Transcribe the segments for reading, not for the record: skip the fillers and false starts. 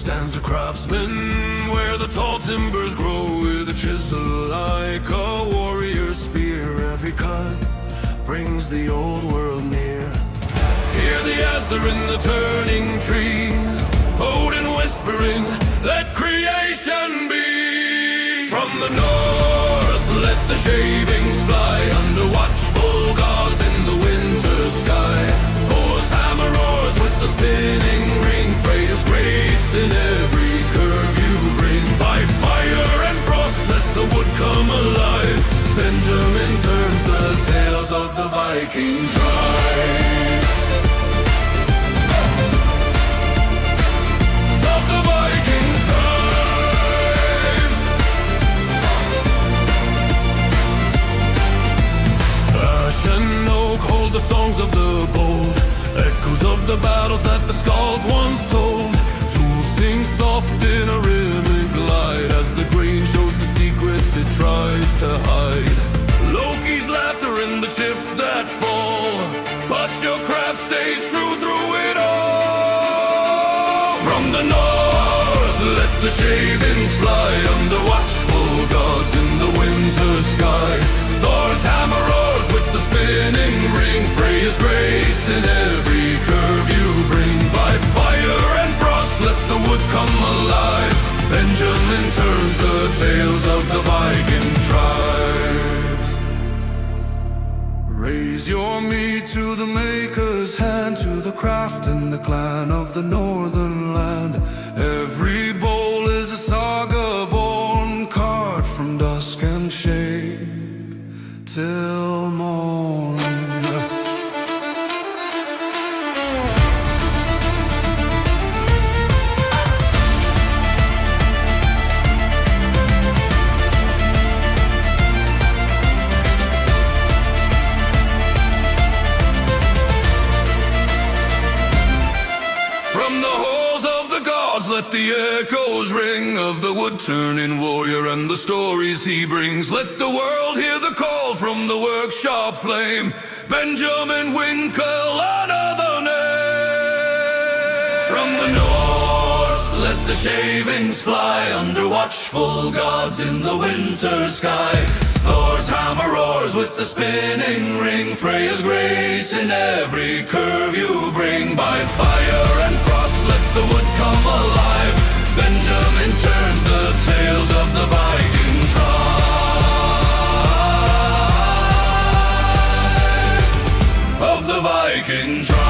stands a craftsman where the tall timbers grow with a chisel like a warrior's spear. Every cut brings the old world near. Hear the Asher in the turning tree, Odin whispering, let creation be. From the north, let the shavings fly under watchful gods in the winter sky. Thor's hammer roars with the spinning ring, Freya's grace in every curve you bring. By fire and frost, let the wood come alive. Benjamin turns the tales of the Viking tribes. Of the Viking tribes. Ash and oak hold the songs of the bold, echoes of the battles that the skalds once told. Tools sing soft in a rhythmic glide as the grain shows the secrets it tries to hide. Loki's laughter in the chips that fall, but your craft stays true through it all. From the north, let the shavings fly under watchful gods in the winter sky. Thor's hammer roars with the spinning ring, Freya's grace in every curve you bring. By fire and frost, let the wood come alive. Benjamin turns the tales of the Viking tribes. Raise your meat to the maker's hand, to the craft and the clan of the northern land. Every bowl is a saga born, carved from dusk and shape till morn. From the halls of the gods let the echoes ring of the wood-turning warrior and the stories he brings. Let the world hear the call from the workshop flame, Benjamin Winkle, another name. From the north, let the shavings fly under watchful gods in the winter sky. Thor's hammer roars with the spinning ring, Freya's grace in every curve you bring. By fire and frost, let the wood come alive. Benjamin turns the tales of the Viking tribe. Of the Viking tribe.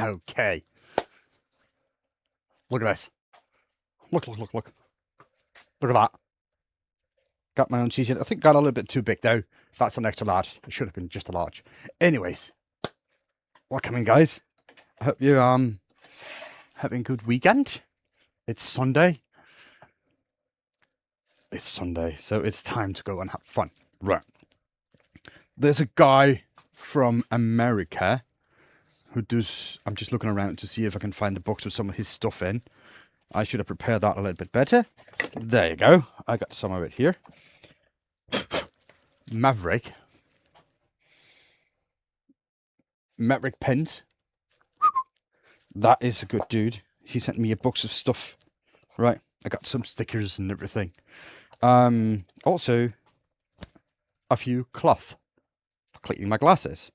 Okay. Look at this. Look. Look at that. Got my own t-shirt. I think got a little bit too big though. That's an extra large. It should have been just a large. Anyways. Welcome in, guys. I hope you're having a good weekend. It's Sunday. It's Sunday, so it's time to go and have fun. Right. There's a guy from America who does, I'm just looking around to see if I can find the box with some of his stuff in. I should have prepared that a little bit better. There you go. I got some of it here. Maverick pens. That is a good dude. He sent me a box of stuff. Right. I got some stickers and everything. Also, a few cloth for cleaning my glasses.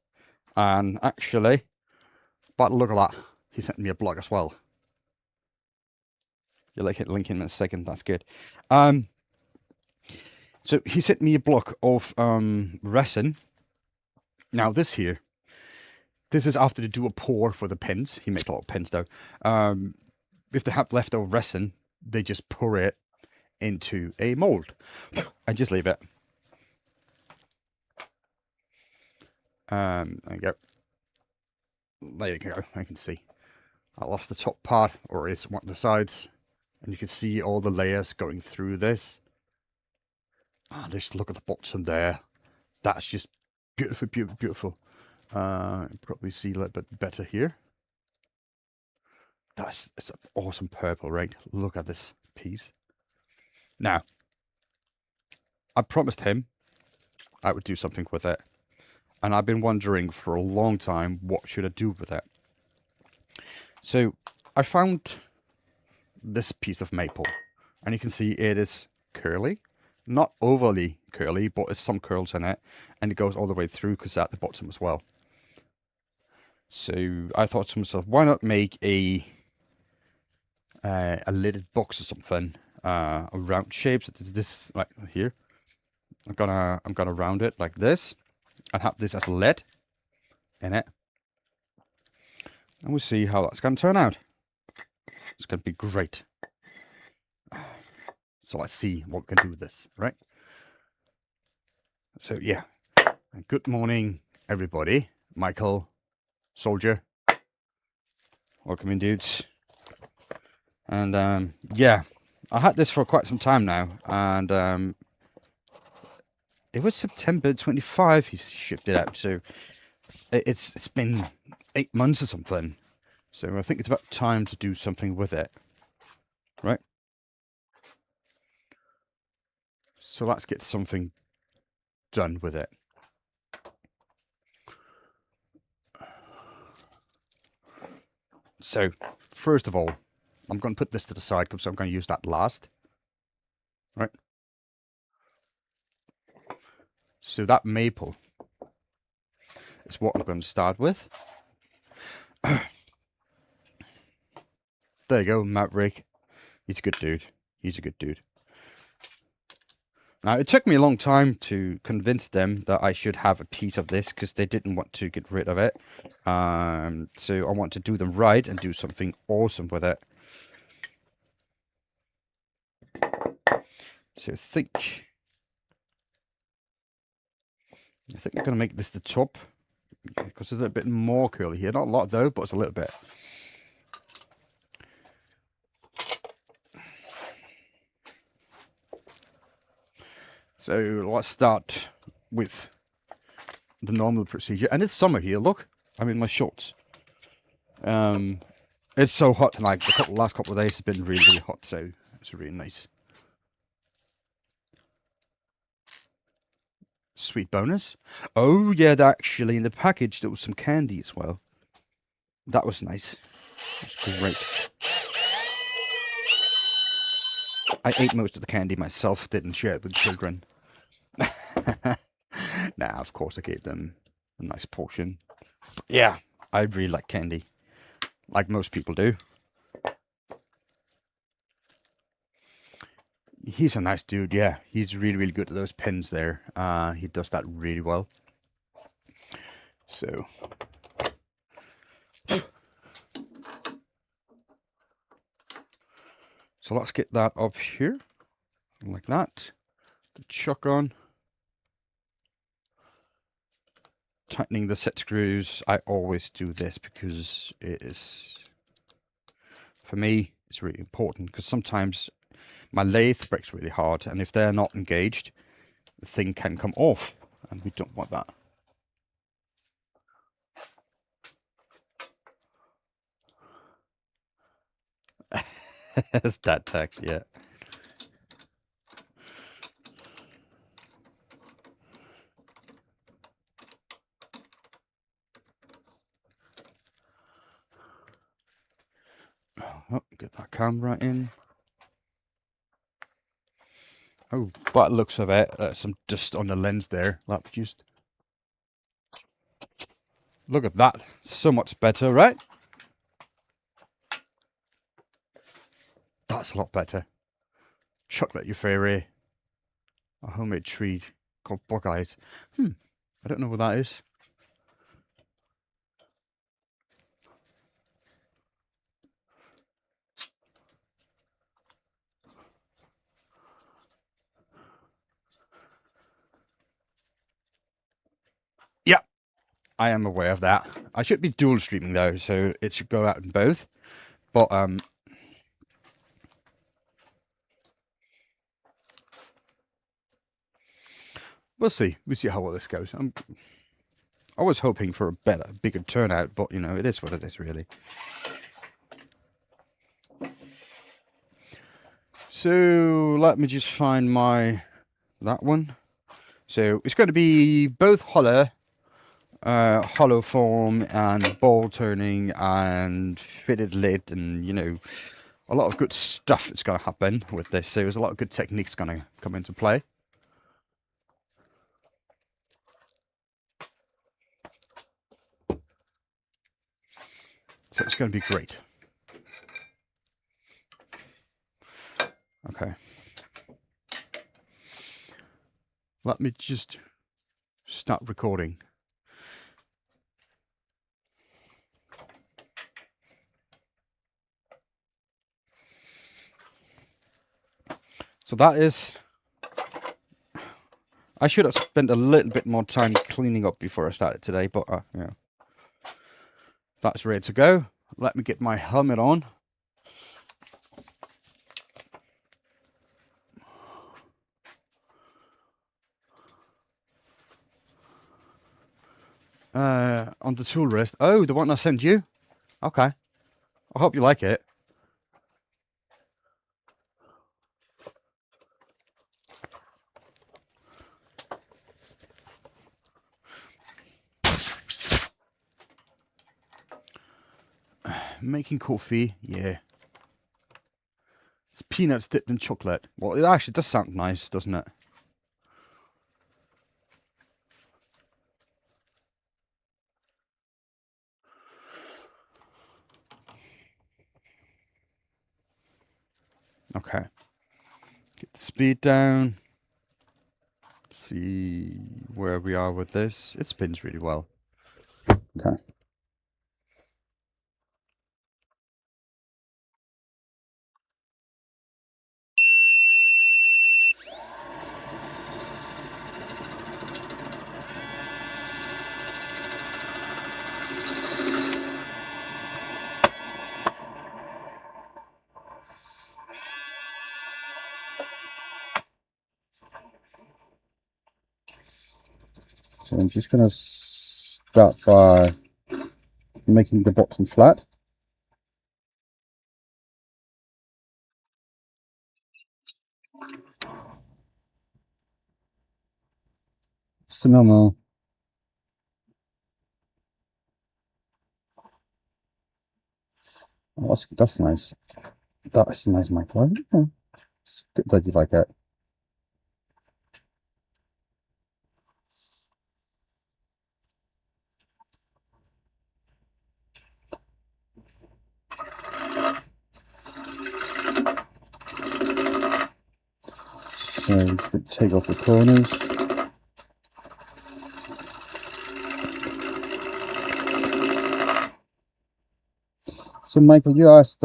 And actually, but look at that. He sent me a blog as well. You'll like it, link in a second. That's good. So he sent me a block of resin. Now this here, this is after they do a pour for the pins. He makes a lot of pins though. If they have leftover resin, they just pour it into a mold and just leave it. There you go. There you go. I can see. I lost the top part, or it's one of the sides, and you can see all the layers going through this. Ah, just look at the bottom there. That's just beautiful, beautiful, beautiful. Probably see a little bit better here. It's an awesome purple, right? Look at this piece. Now, I promised him I would do something with it. And I've been wondering for a long time, what should I do with it? So, I found this piece of maple. And you can see it is curly. Not overly curly, but there's some curls in it. And it goes all the way through because it's at the bottom as well. So, I thought to myself, why not make a lidded box or something? A round shape. So this like here. I'm gonna round it like this. And have this as a lid in it. And we'll see how that's going to turn out. It's going to be great. So let's see what we can do with this, right? So yeah. Good morning, everybody. Michael, Soldier. Welcome in, dudes. And yeah, I had this for quite some time now. And it was September 25 he shipped it out. So it's been 8 months or something. So I think it's about time to do something with it. Right? So let's get something done with it. So, first of all, I'm going to put this to the side because I'm going to use that last. Right? So that maple is what I'm going to start with. There you go, Maverick. He's a good dude. He's a good dude. Now, it took me a long time to convince them that I should have a piece of this because they didn't want to get rid of it. So I want to do them right and do something awesome with it. So I think I'm going to make this the top because it's a little bit more curly here. Not a lot though, but it's a little bit. So let's start with the normal procedure. And it's summer here, look. I'm in my shorts. It's so hot, like the last couple of days has been really, really hot, so it's really nice. Sweet bonus. Oh yeah, actually in the package there was some candy as well. That was nice. That's great. I ate most of the candy myself, didn't share it with children. Nah, of course I gave them a nice portion. But yeah, I really like candy. Like most people do. He's a nice dude, yeah. He's really, really good at those pins there. He does that really well. So. So let's get that up here. Like that. The chuck on. Tightening the set screws. I always do this because it is, for me, it's really important. Because sometimes my lathe breaks really hard. And if they're not engaged, the thing can come off. And we don't want that. It's that text, yeah. Oh, get that camera in. Oh, by the looks of it, there's some dust on the lens there that produced. Look at that. So much better, right? That's a lot better. Chocolate your fairy. A homemade treat called bug eyes. I don't know what that is. Yeah, I am aware of that. I should be dual streaming though, so it should go out in both. But we'll see. We'll see how well this goes. I was hoping for a bigger turnout, but you know, it is what it is, really. So let me just find that one. So it's going to be both hollow form and ball turning and fitted lid, and you know, a lot of good stuff is going to happen with this. So there's a lot of good techniques going to come into play. So it's going to be great. Okay. Let me just start recording. So that is... I should have spent a little bit more time cleaning up before I started today, but yeah. That's ready to go. Let me get my helmet on. On the tool list. Oh, the one I sent you? Okay. I hope you like it. Making coffee, yeah. It's peanuts dipped in chocolate. Well, it actually does sound nice, doesn't it? Okay. Get the speed down. See where we are with this. It spins really well. Okay. So I'm just going to start by making the bottom flat. Phenomenal. Oh, that's nice. That's nice, Michael. Yeah. It's good that you like it. So I'm just going to take off the corners. So Michael, you asked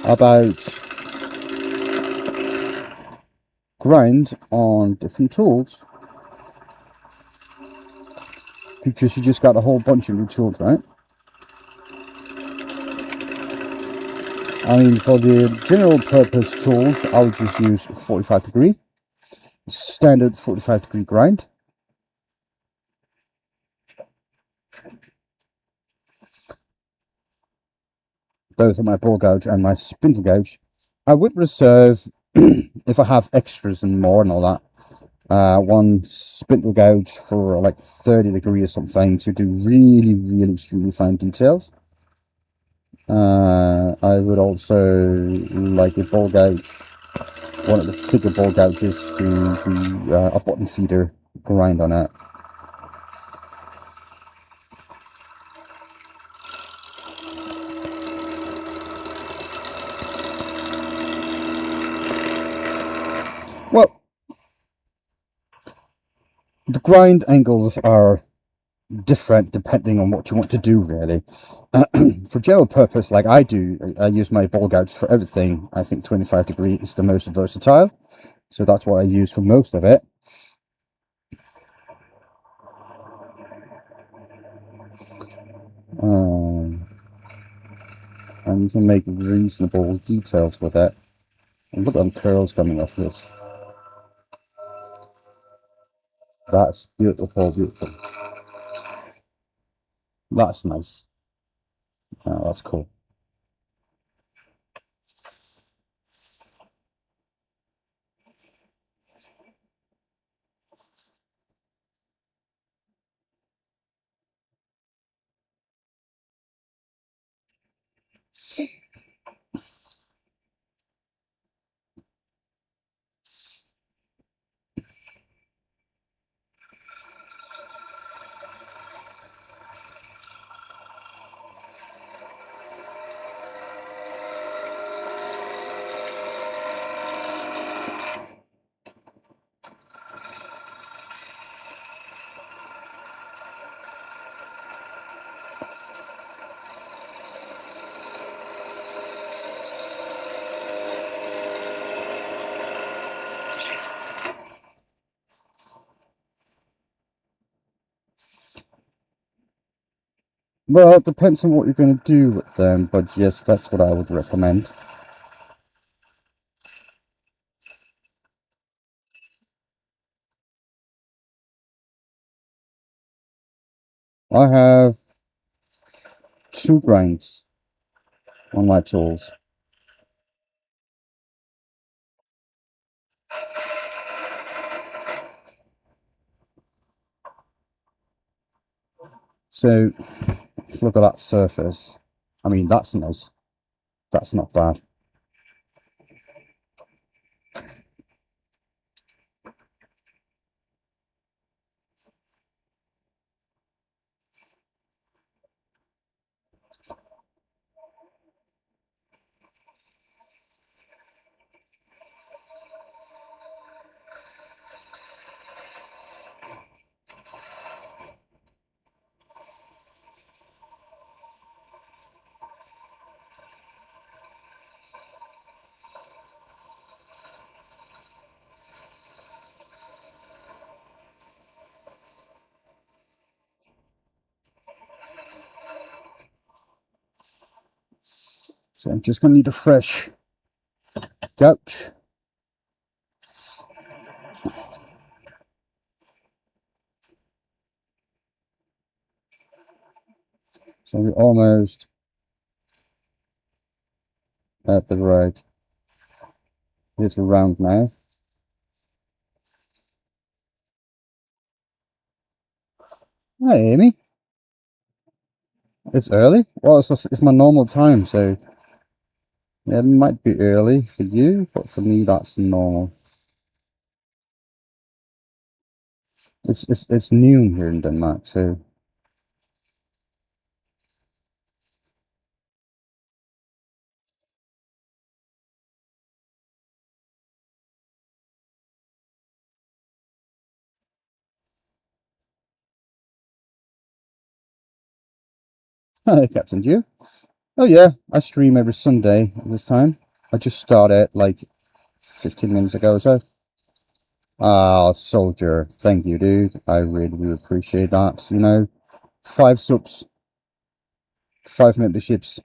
about grind on different tools, because you just got a whole bunch of new tools, right? I mean, for the general purpose tools, I would just use 45 degree, standard 45 degree grind. Both on my ball gouge and my spindle gouge. I would reserve, if I have extras and more and all that, one spindle gouge for like 30 degrees or something to do really, really extremely fine details. I would also like a ball gouge, one of the thicker ball gouges, to do a bottom feeder grind on it. Well, the grind angles are different depending on what you want to do, really. For general purpose, like I do, I use my ball gouge for everything. I think 25 degree is the most versatile, so that's what I use for most of it. And you can make reasonable details with it. And look at them curls coming off this. That's beautiful, beautiful. That's nice. Oh, that's cool. Well, it depends on what you're going to do with them, but yes, that's what I would recommend. I have 2 grinds on my tools. So, look at that surface. I mean, that's nice. That's not bad. So I'm just going to need a fresh gouge. So we're almost at the right. It's around now. Hi, Amy. It's early. Well, it's my normal time, so yeah, it might be early for you, but for me, that's normal. It's noon here in Denmark, so hi, Captain Jew. Oh yeah, I stream every Sunday at this time. I just started like 15 minutes ago or so. Ah, soldier, thank you, dude. I really do appreciate that. You know, 5 subs, 5 memberships.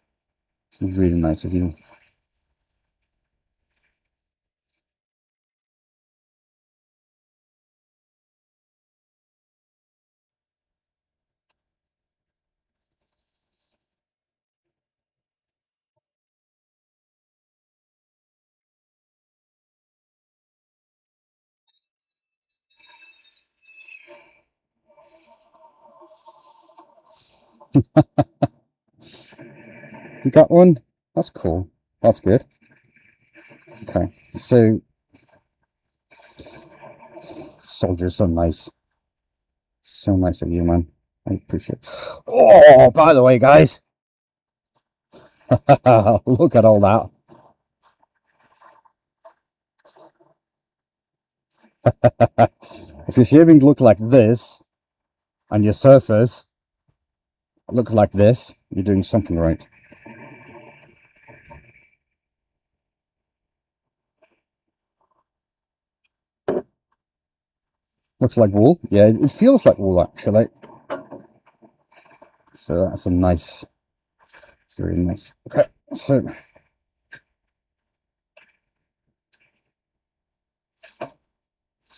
It's really nice of you. You got one? That's cool. That's good. Okay, so soldier's so nice. So nice of you, man. I appreciate it. Oh, by the way, guys, look at all that. If your shaving look like this and your surface look like this, you're doing something right. Looks like wool. Yeah, it feels like wool actually. So that's a nice, it's very nice. Okay,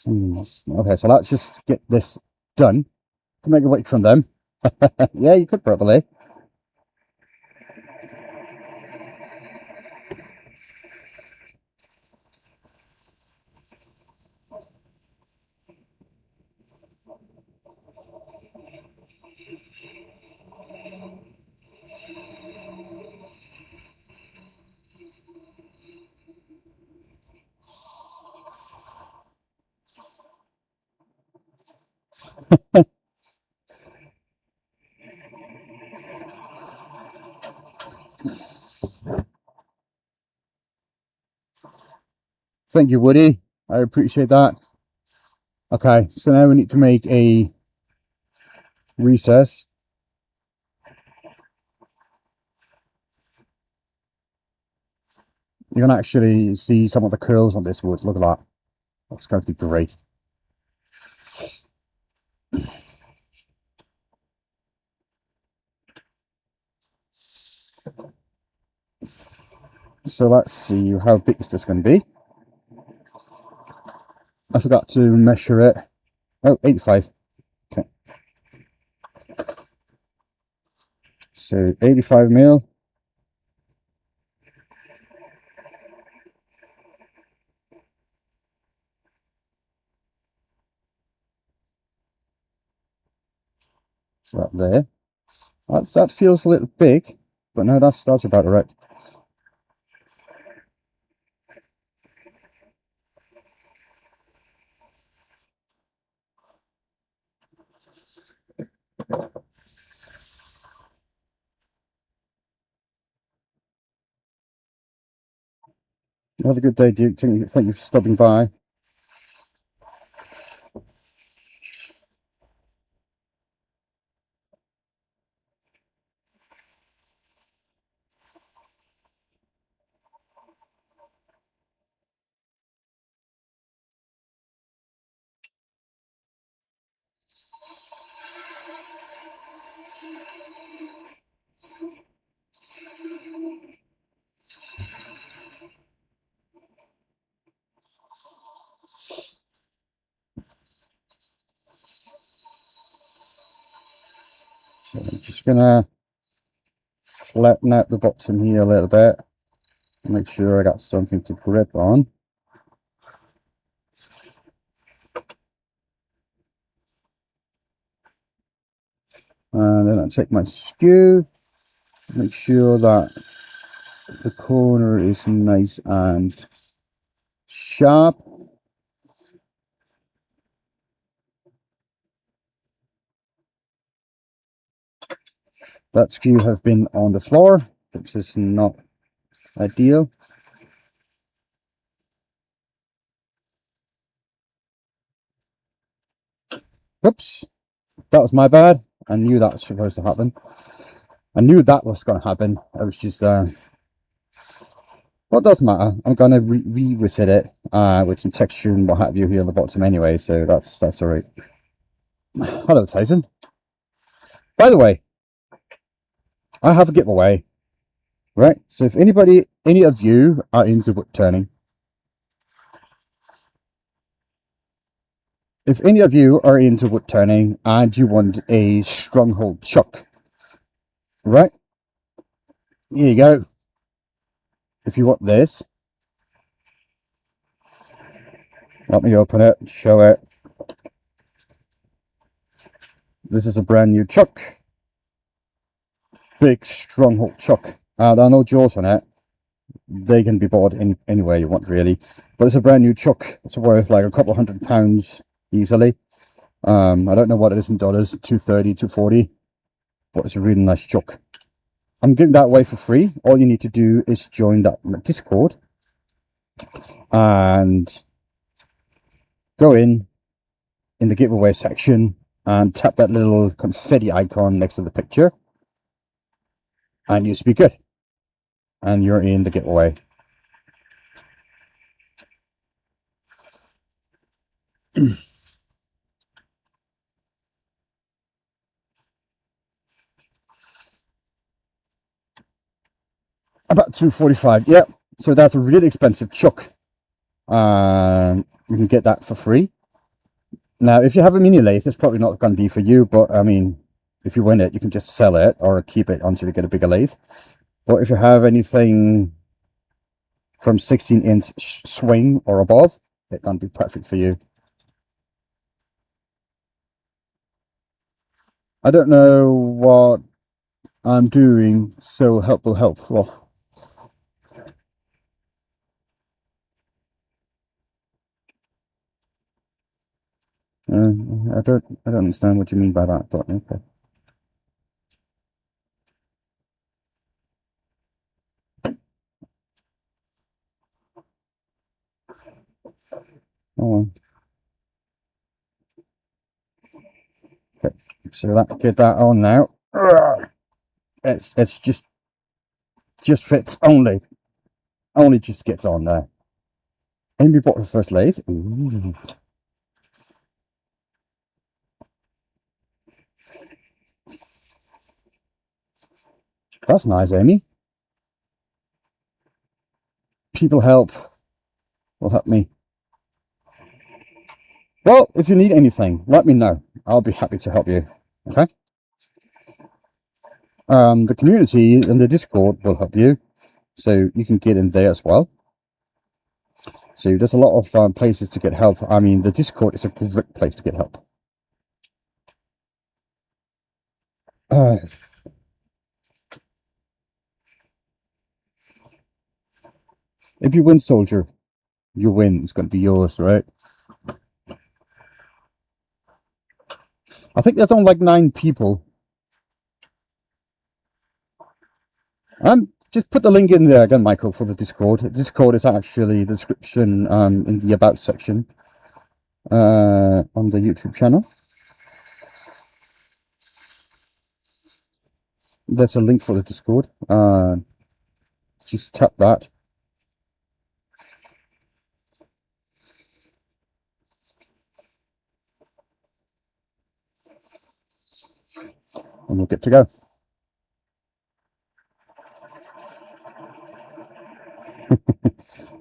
Okay, so let's just get this done. Can make a wait from them. Yeah, you could probably. Thank you, Woody. I appreciate that. Okay, so now we need to make a recess. You can actually see some of the curls on this wood. Look at that. That's going to be great. So let's see, how big is this going to be? I forgot to measure it. Oh, 85. Okay. So 85 mil. So that there. That feels a little big, but no, that's about right. Have a good day, Duke. Thank you for stopping by. So I'm just gonna flatten out the bottom here a little bit. Make sure I got something to grip on. And then I take my skew, make sure that the corner is nice and sharp. That skew has been on the floor, which is not ideal. Whoops, that was my bad. I knew that was supposed to happen. I knew that was going to happen. I was just, well, it doesn't matter. I'm going to revisit it with some texture and what have you here on the bottom anyway, so that's all right. Hello, Tyson. By the way, I have a giveaway, right? So if any of you are into wood turning, and you want a stronghold chuck, right? Here you go. If you want this, let me open it, show it. This is a brand new chuck. Big stronghold chuck. There are no jaws on it. They can be bought anywhere you want, really. But it's a brand new chuck. It's worth like a couple £100 easily. I don't know what it is in dollars, 230, 240. But it's a really nice chuck. I'm giving that away for free. All you need to do is join that Discord. And go in the giveaway section and tap that little confetti icon next to the picture. And you should be good. And you're in the giveaway. About 245. Yep. So that's a really expensive chuck. You can get that for free. Now, if you have a mini lathe, it's probably not going to be for you, but I mean, if you win it, you can just sell it or keep it until you get a bigger lathe. But if you have anything from 16-inch swing or above, it's going to be perfect for you. I don't know what I'm doing, so help will help. Well, I don't understand what you mean by that, but okay. Oh, okay. So get that on now. It's just fits only just gets on there. Amy bought her first lathe. Ooh. That's nice, Amy. People will help me. Well, if you need anything, let me know. I'll be happy to help you. Okay. The community and the Discord will help you, so you can get in there as well. So there's a lot of places to get help. I mean, the Discord is a great place to get help. If you win, soldier, you win. It's going to be yours, right? I think there's only like 9 people. Just put the link in there again, Michael, for the Discord. The Discord is actually the description in the About section on the YouTube channel. There's a link for the Discord. Just tap that. And we'll get to go.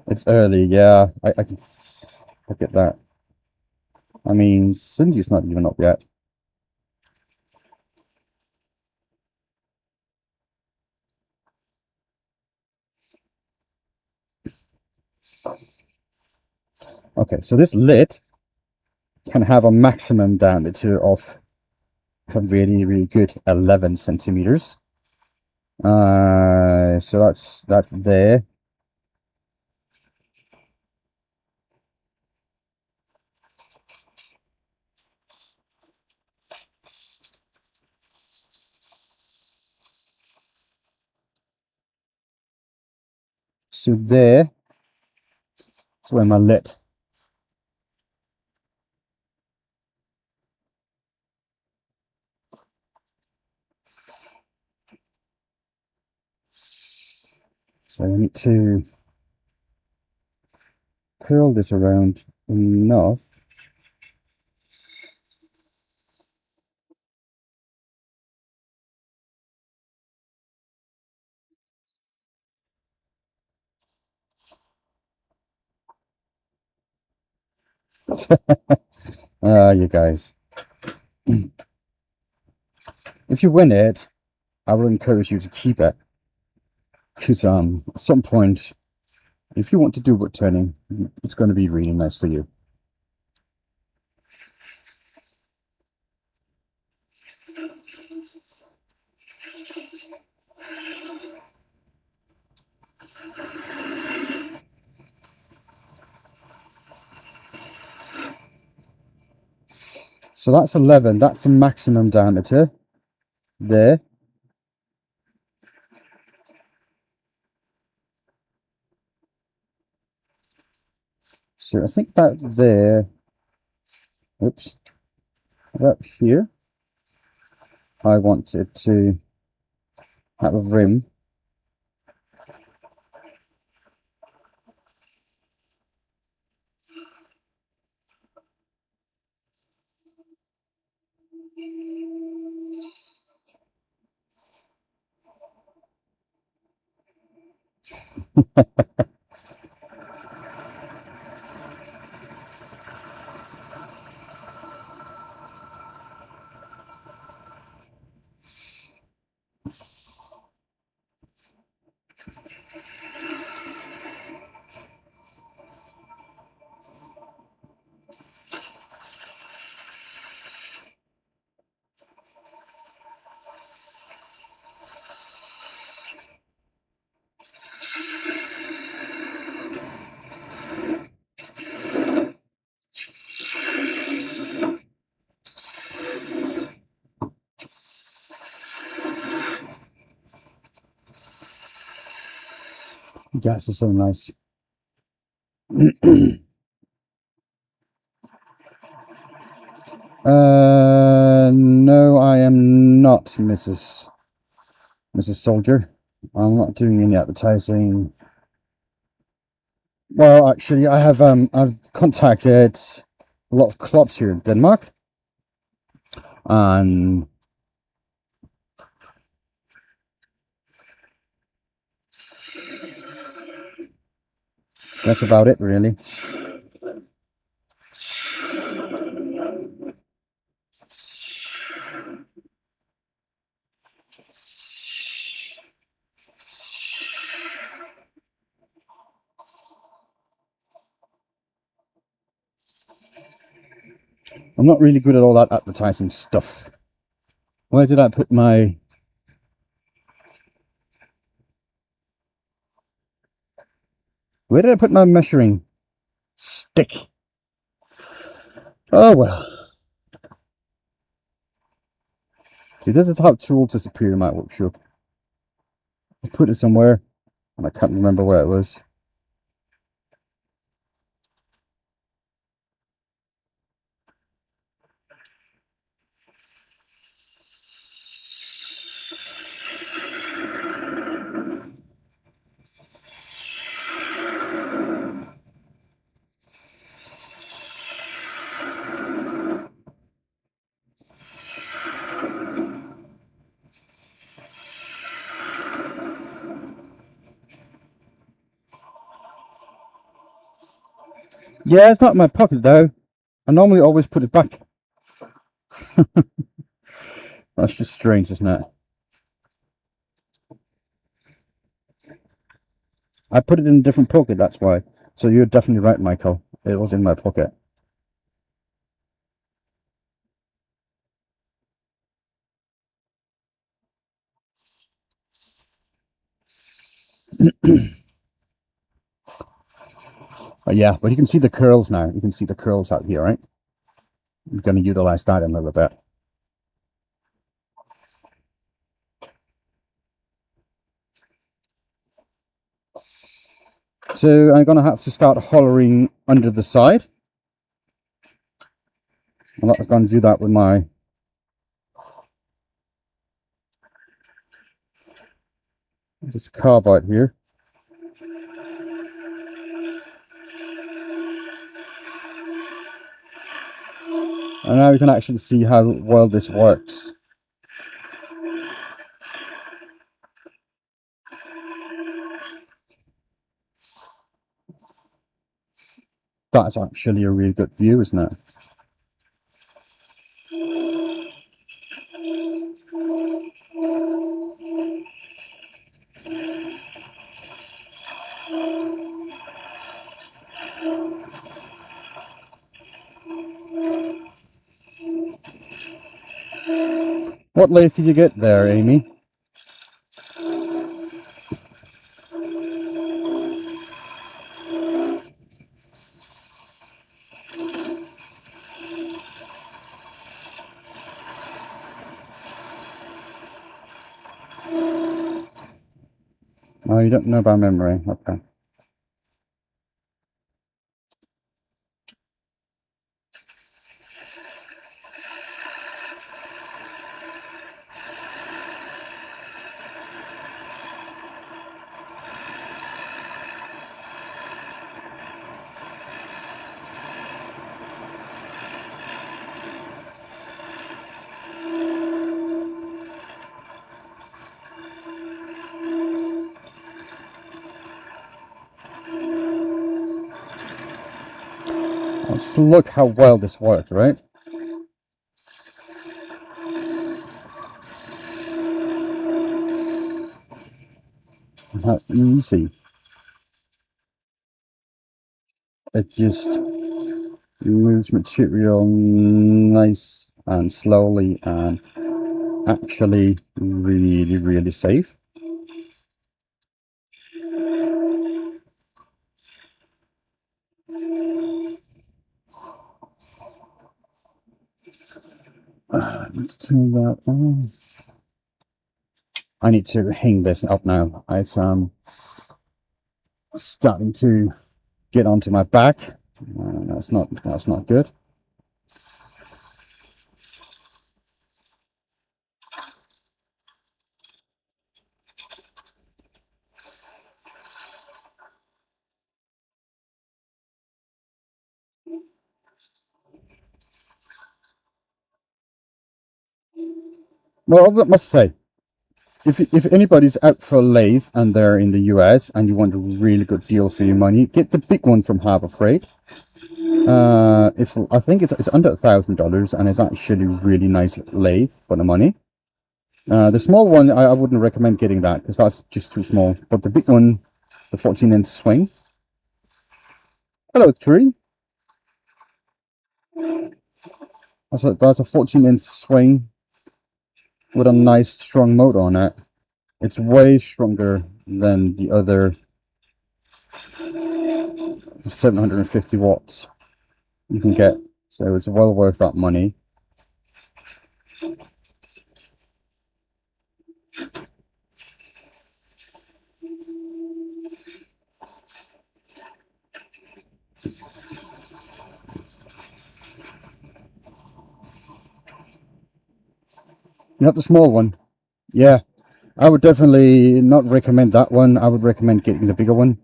It's early, yeah. I get that. I mean, Cindy's not even up yet. Okay, so this lid can have a maximum diameter of really, really good 11 centimeters. So that's there. So there is where my lid. So I need to curl this around enough. You guys. If you win it, I will encourage you to keep it. Because at some point, if you want to do wood turning, it's going to be really nice for you. So that's 11. That's the maximum diameter there. So I think that there, oops, about here, I want it to have a rim. Gas is so nice. No, I am not Mrs. Soldier. I'm not doing any advertising. Well, actually, I've contacted a lot of clubs here in Denmark, and that's about it, really. I'm not really good at all that advertising stuff. Where did I put my... Where did I put my measuring stick? Oh well. See, this is how tools disappear in my workshop. I put it somewhere, and I can't remember where it was. Yeah, it's not in my pocket though. I normally always put it back. That's just strange, isn't it? I put it in a different pocket, that's why. So you're definitely right, Michael. It was in my pocket. But yeah, but you can see the curls now. You can see the curls out here, right? I'm going to utilize that in a little bit. So I'm going to have to start hollering under the side. I'm not going to do that with my this carbide here. And now we can actually see how well this works. That's actually a really good view, isn't it? What lathe did you get there, Amy? Oh, you don't know by memory. Okay. Let's look how well this worked, right? And how easy it just moves material nice and slowly and actually really safe. I need to turn that on. I need to hang this up now. starting to get onto my back. That's not good. Well, I must say, if anybody's out for a lathe and they're in the US and you want a really good deal for your money, get the big one from Harbor Freight. I think it's under $1,000 and it's actually really nice lathe for the money. The small one, I wouldn't recommend getting that because that's just too small. But the big one, the 14-inch swing. Hello, tree. That's a 14-inch swing with a nice strong motor on it. It's way stronger than the other 750 watts you can get. So it's well worth that money. You have the small one. Yeah, I would definitely not recommend that one. I would recommend getting the bigger one.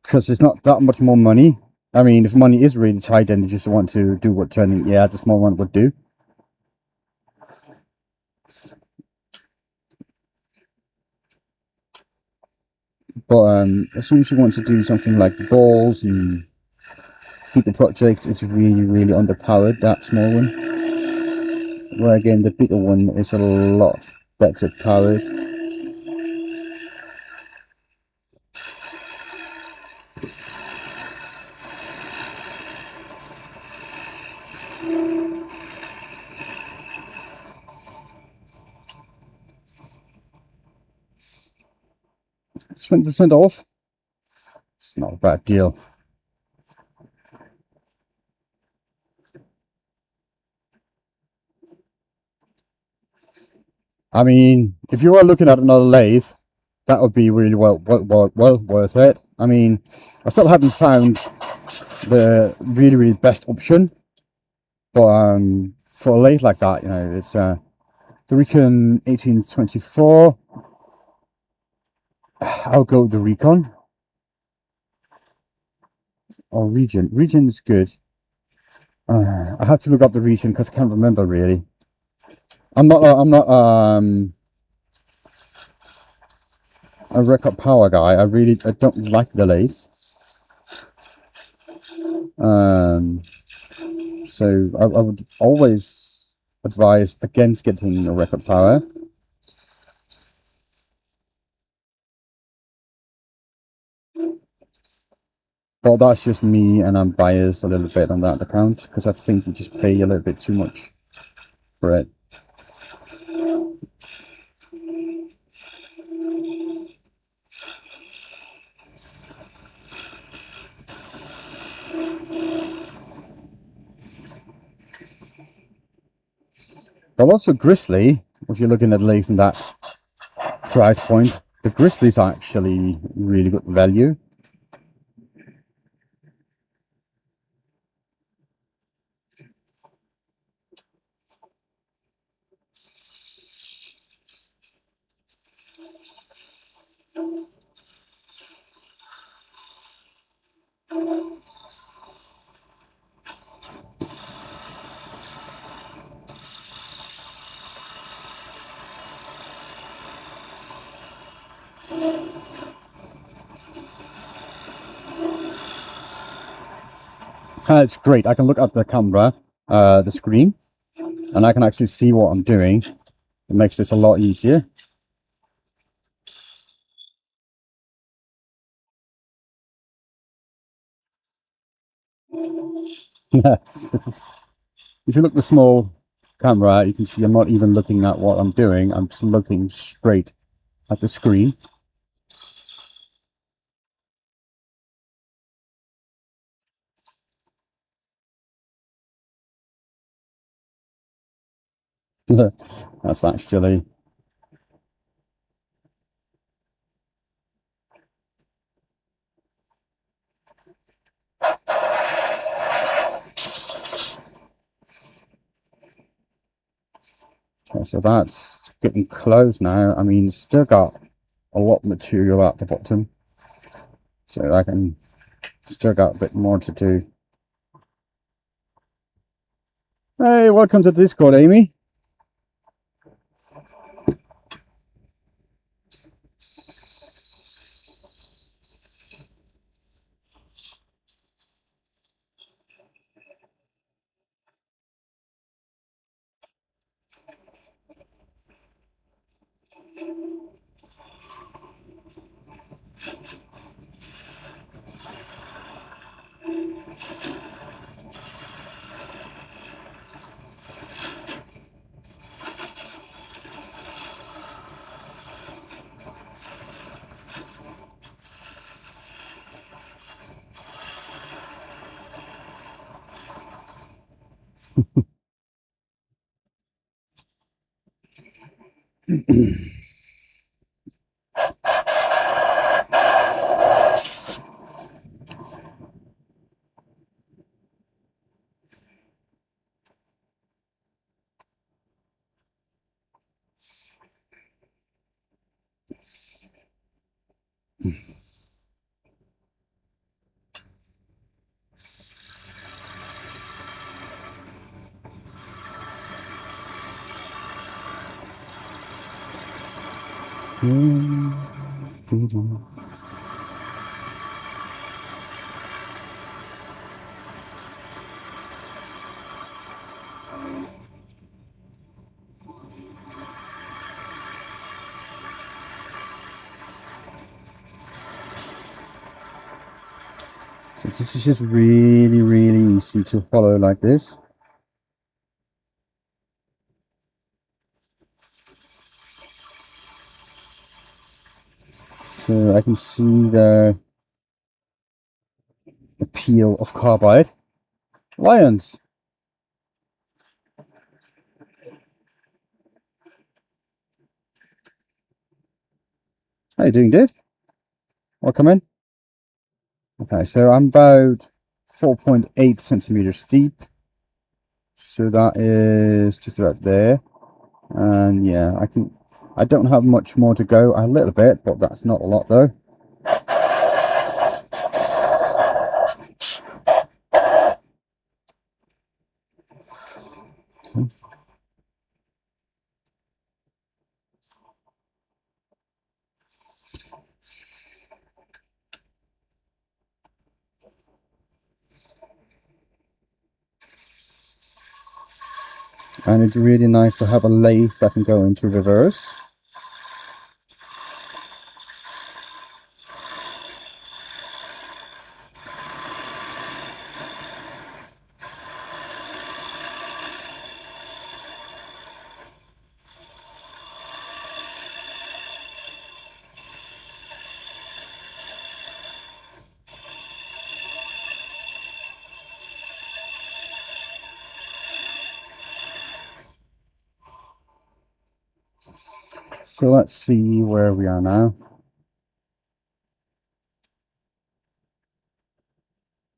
Because it's not that much more money. I mean, if money is really tight and you just want to do woodturning, yeah, the small one would do. But as soon as you want to do something like balls and people projects, it's really, really underpowered, that small one. Where again, the bigger one is a lot better powered. It's 20% off. It's not a bad deal. I mean, if you were looking at another lathe, that would be really well worth it. I mean, I still haven't found the really best option, but for a lathe like that, you know, it's the Recon 1824. I'll go with the Recon or Region. Region is good. I have to look up the Region because I can't remember really. I'm not a record power guy. I don't like the lathe. So I would always advise against getting a record power. But that's just me, and I'm biased a little bit on that account because I think you just pay a little bit too much for it. But also Grizzly, if you're looking at lathe in that price point, the Grizzly's actually really good value. It's great. I can look at the camera, the screen, and I can actually see what I'm doing. It makes this a lot easier. Yes. If you look at the small camera, you can see I'm not even looking at what I'm doing. I'm just looking straight at the screen. That's actually okay, so that's getting close now. I mean, still got a lot of material at the bottom, so I can still got a bit more to do. Hey, welcome to Discord, Amy. So this is just really, really easy to follow like this. So I can see the peel of carbide. Lions! How you doing, dude? Welcome in. Okay, so I'm about 4.8 centimeters deep. So that is just about there. And yeah, I don't have much more to go. A little bit, but that's not a lot though. Okay. And it's really nice to have a lathe that can go into reverse. So let's see where we are now.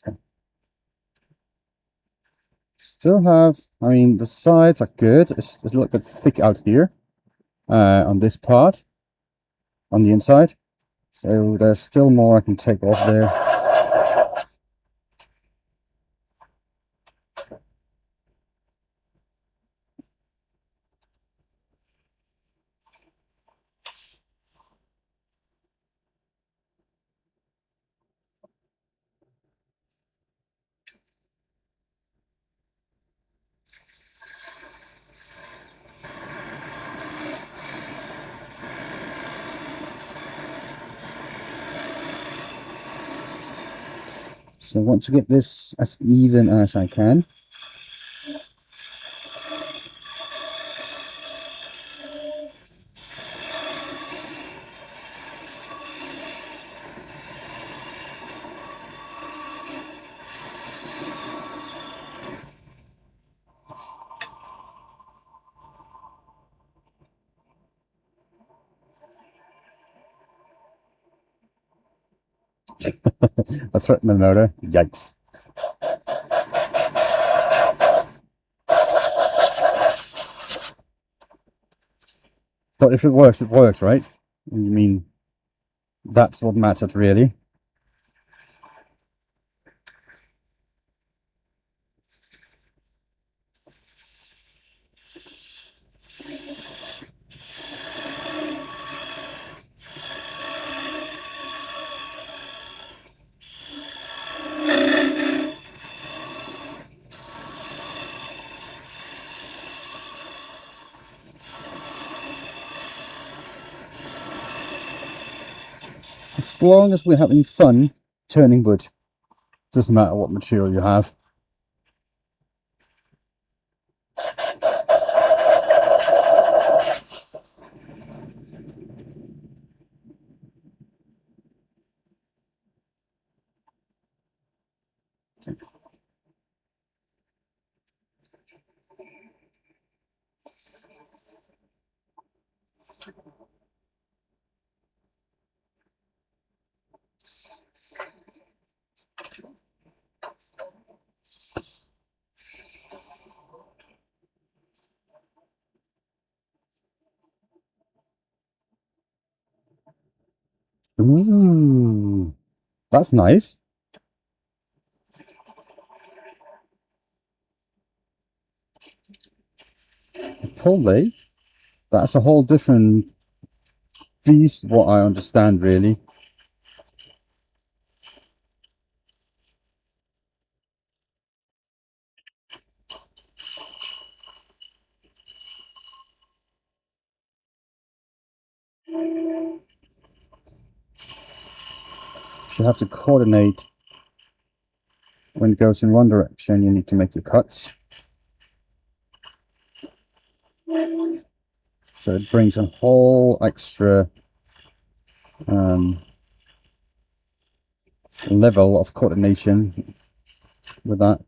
Okay. Still have, I mean, the sides are good. It's a little bit thick out here on this part, on the inside. So there's still more I can take off there. So I want to get this as even as I can. I threatened the motor. Yikes. But if it works, right? I mean, that's what mattered, really. As long as we're having fun turning wood, doesn't matter what material you have. Ooh, that's nice. Probably. That's a whole different beast, what I understand, really. You have to coordinate. When it goes in one direction, you need to make your cuts. So it brings a whole extra level of coordination with that.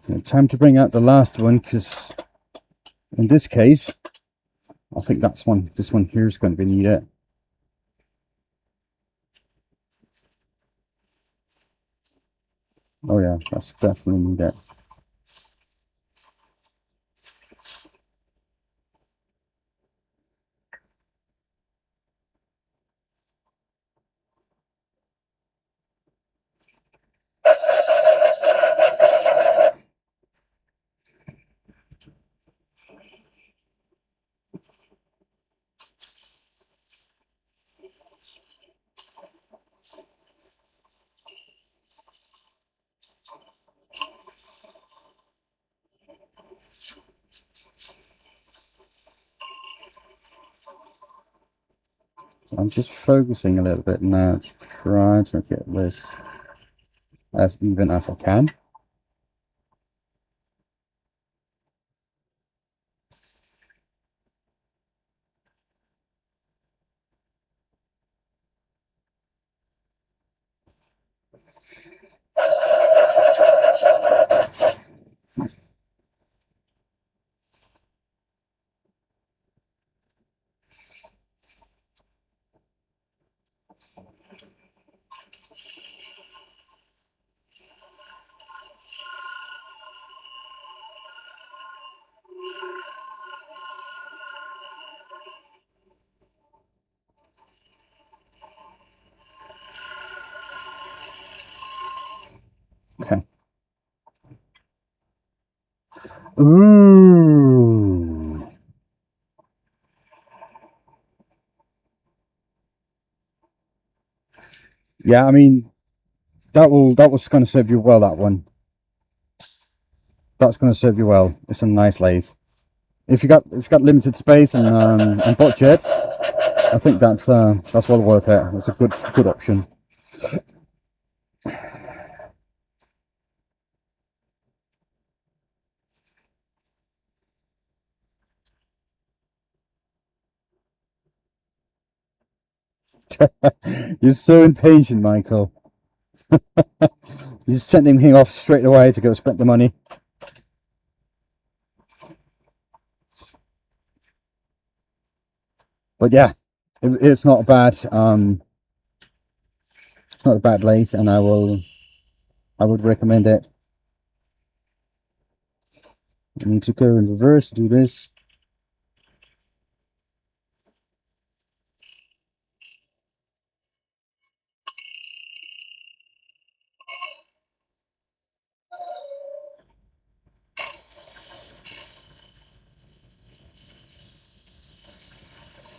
Okay, time to bring out the last one, because in this case, I think this one here is going to be needed. Oh yeah, that's definitely needed. So I'm just focusing a little bit now to try to get this as even as I can. Okay. Ooh. Yeah, I mean, that was going to serve you well, that one. That's going to serve you well. It's a nice lathe. If you got limited space and budget, I think that's well worth it. It's a good option. You're so impatient, Michael. You're sending me off straight away to go spend the money. But yeah, it's not a bad it's not a bad lathe, and I would recommend it. I need to go in reverse to do this.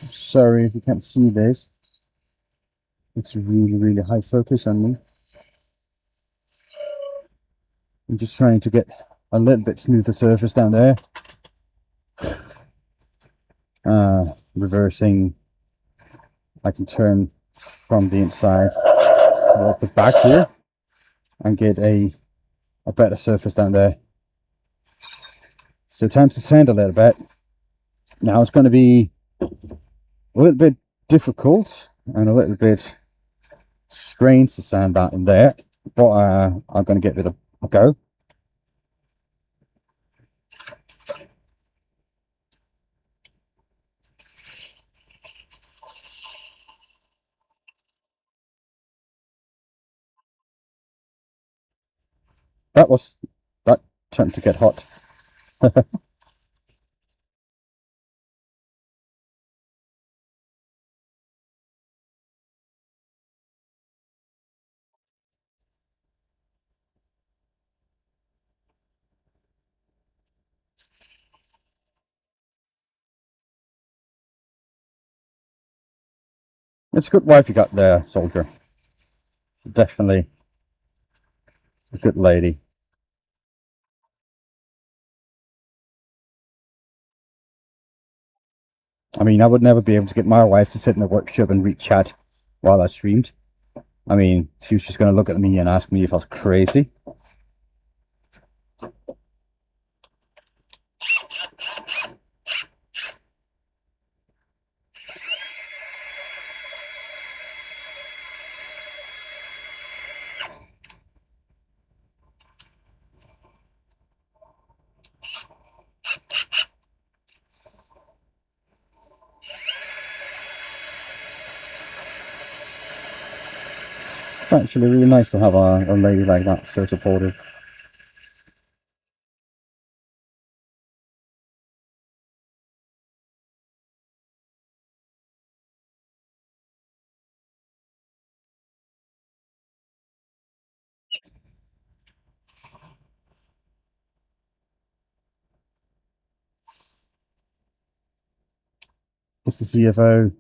Sorry if you can't see this. It's really high focus on me. I'm just trying to get a little bit smoother surface down there. Reversing, I can turn from the inside toward the back here and get a better surface down there. So time to sand a little bit. Now it's going to be a little bit difficult and a little bit strange to sand that in there, but I'm going to give it a go. That turned to get hot. It's a good wife you got there, soldier. Definitely a good lady. I mean, I would never be able to get my wife to sit in the workshop and read chat while I streamed. I mean, she was just going to look at me and ask me if I was crazy. It's actually really nice to have a lady like that, so supportive. It's the CFO.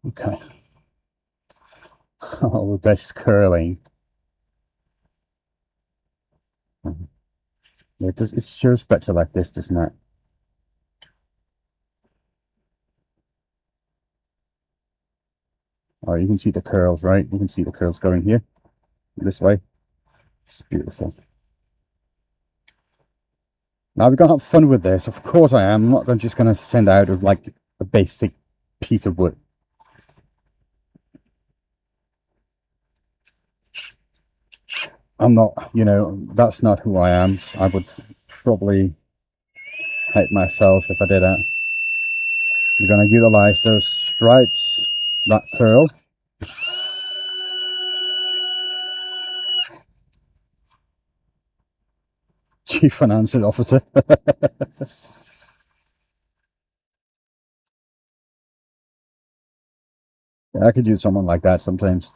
Okay. Oh, that's curling. Yeah, it serves better like this, doesn't it? Oh, you can see the curls, right? You can see the curls going here, this way. It's beautiful. Now we're gonna have fun with this. Of course I am. I'm not just gonna send out of like a basic piece of wood. I'm not, you know, that's not who I am. I would probably hate myself if I did that. We're gonna utilize those stripes, that curl. Chief Financial Officer. Yeah, I could use someone like that sometimes.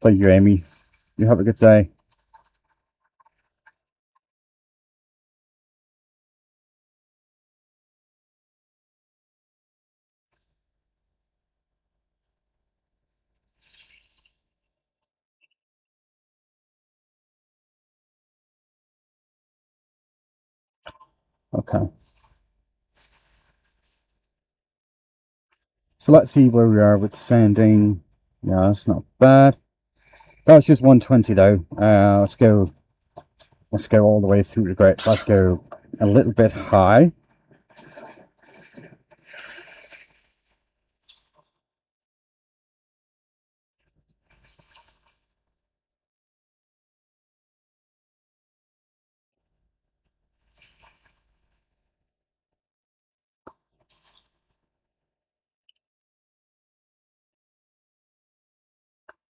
Thank you, Amy. You have a good day. Okay. So let's see where we are with sanding. Yeah, that's not bad. That was just 120 though. Let's go all the way through the grit. Let's go a little bit high.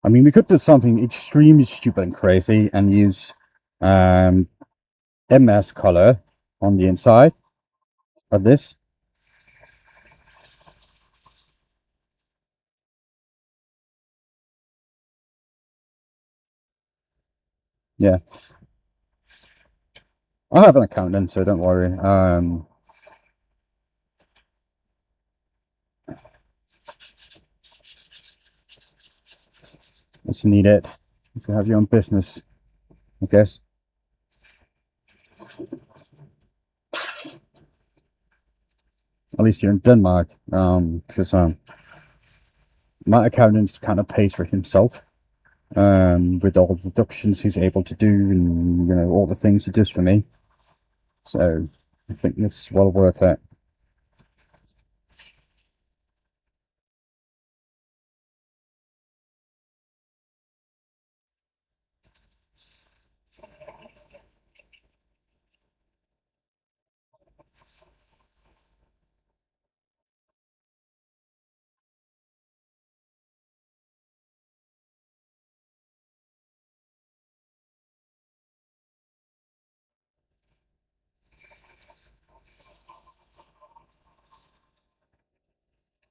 I mean, we could do something extremely stupid and crazy and use MS color on the inside of this. Yeah, I have an accountant, so don't worry. It's needed if you have your own business, I guess. At least you're in Denmark, because my accountant kind of pays for himself, with all the deductions he's able to do, and you know all the things he does for me. So I think it's well worth it.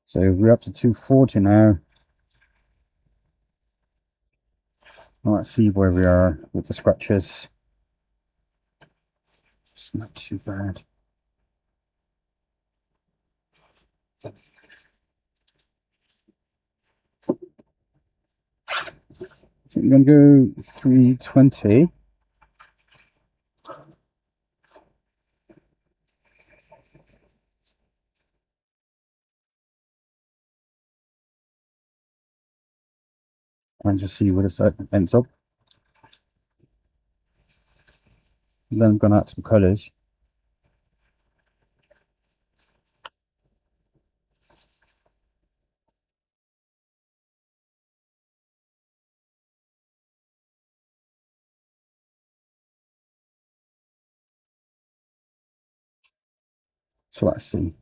So we're up to 240 now. Let's see where we are with the scratches. It's not too bad. I think I'm going to go 320. And just see where this ends up. And then I'm going to add some colors. So let's see.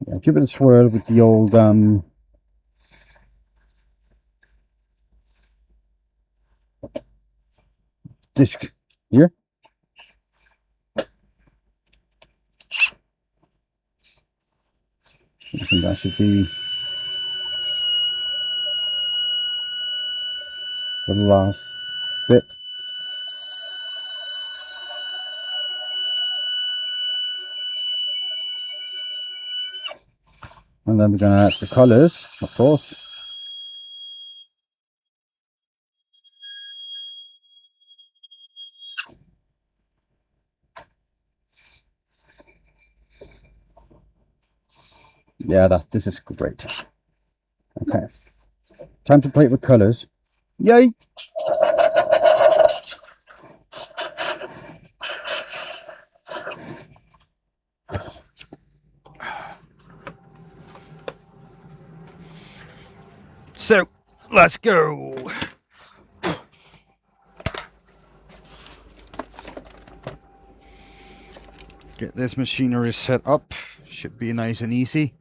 Yeah, give it a swirl with the old disc here. I think that should be the last bit. And then we're going to add the colors, of course. Yeah, this is great. Okay, time to play it with colors. Yay! So let's go. Get this machinery set up. Should be nice and easy.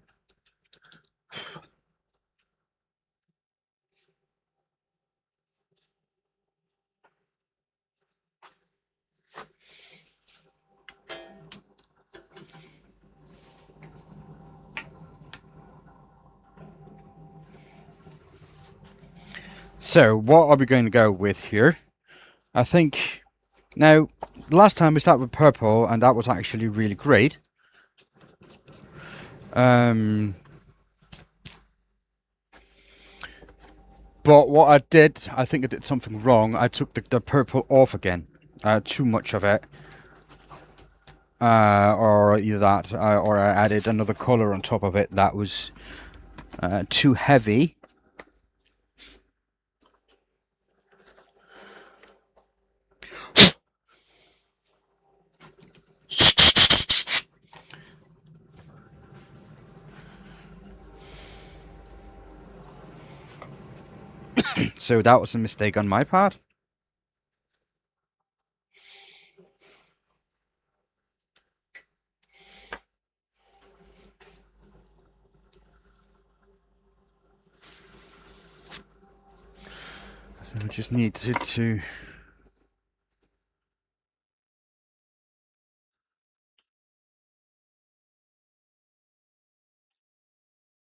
So what are we going to go with here? I think now last time we started with purple and that was actually really great. But what I did, I think I did something wrong. I took the purple off again. Too much of it. Or either that, or I added another color on top of it that was too heavy. So that was a mistake on my part. So we just need to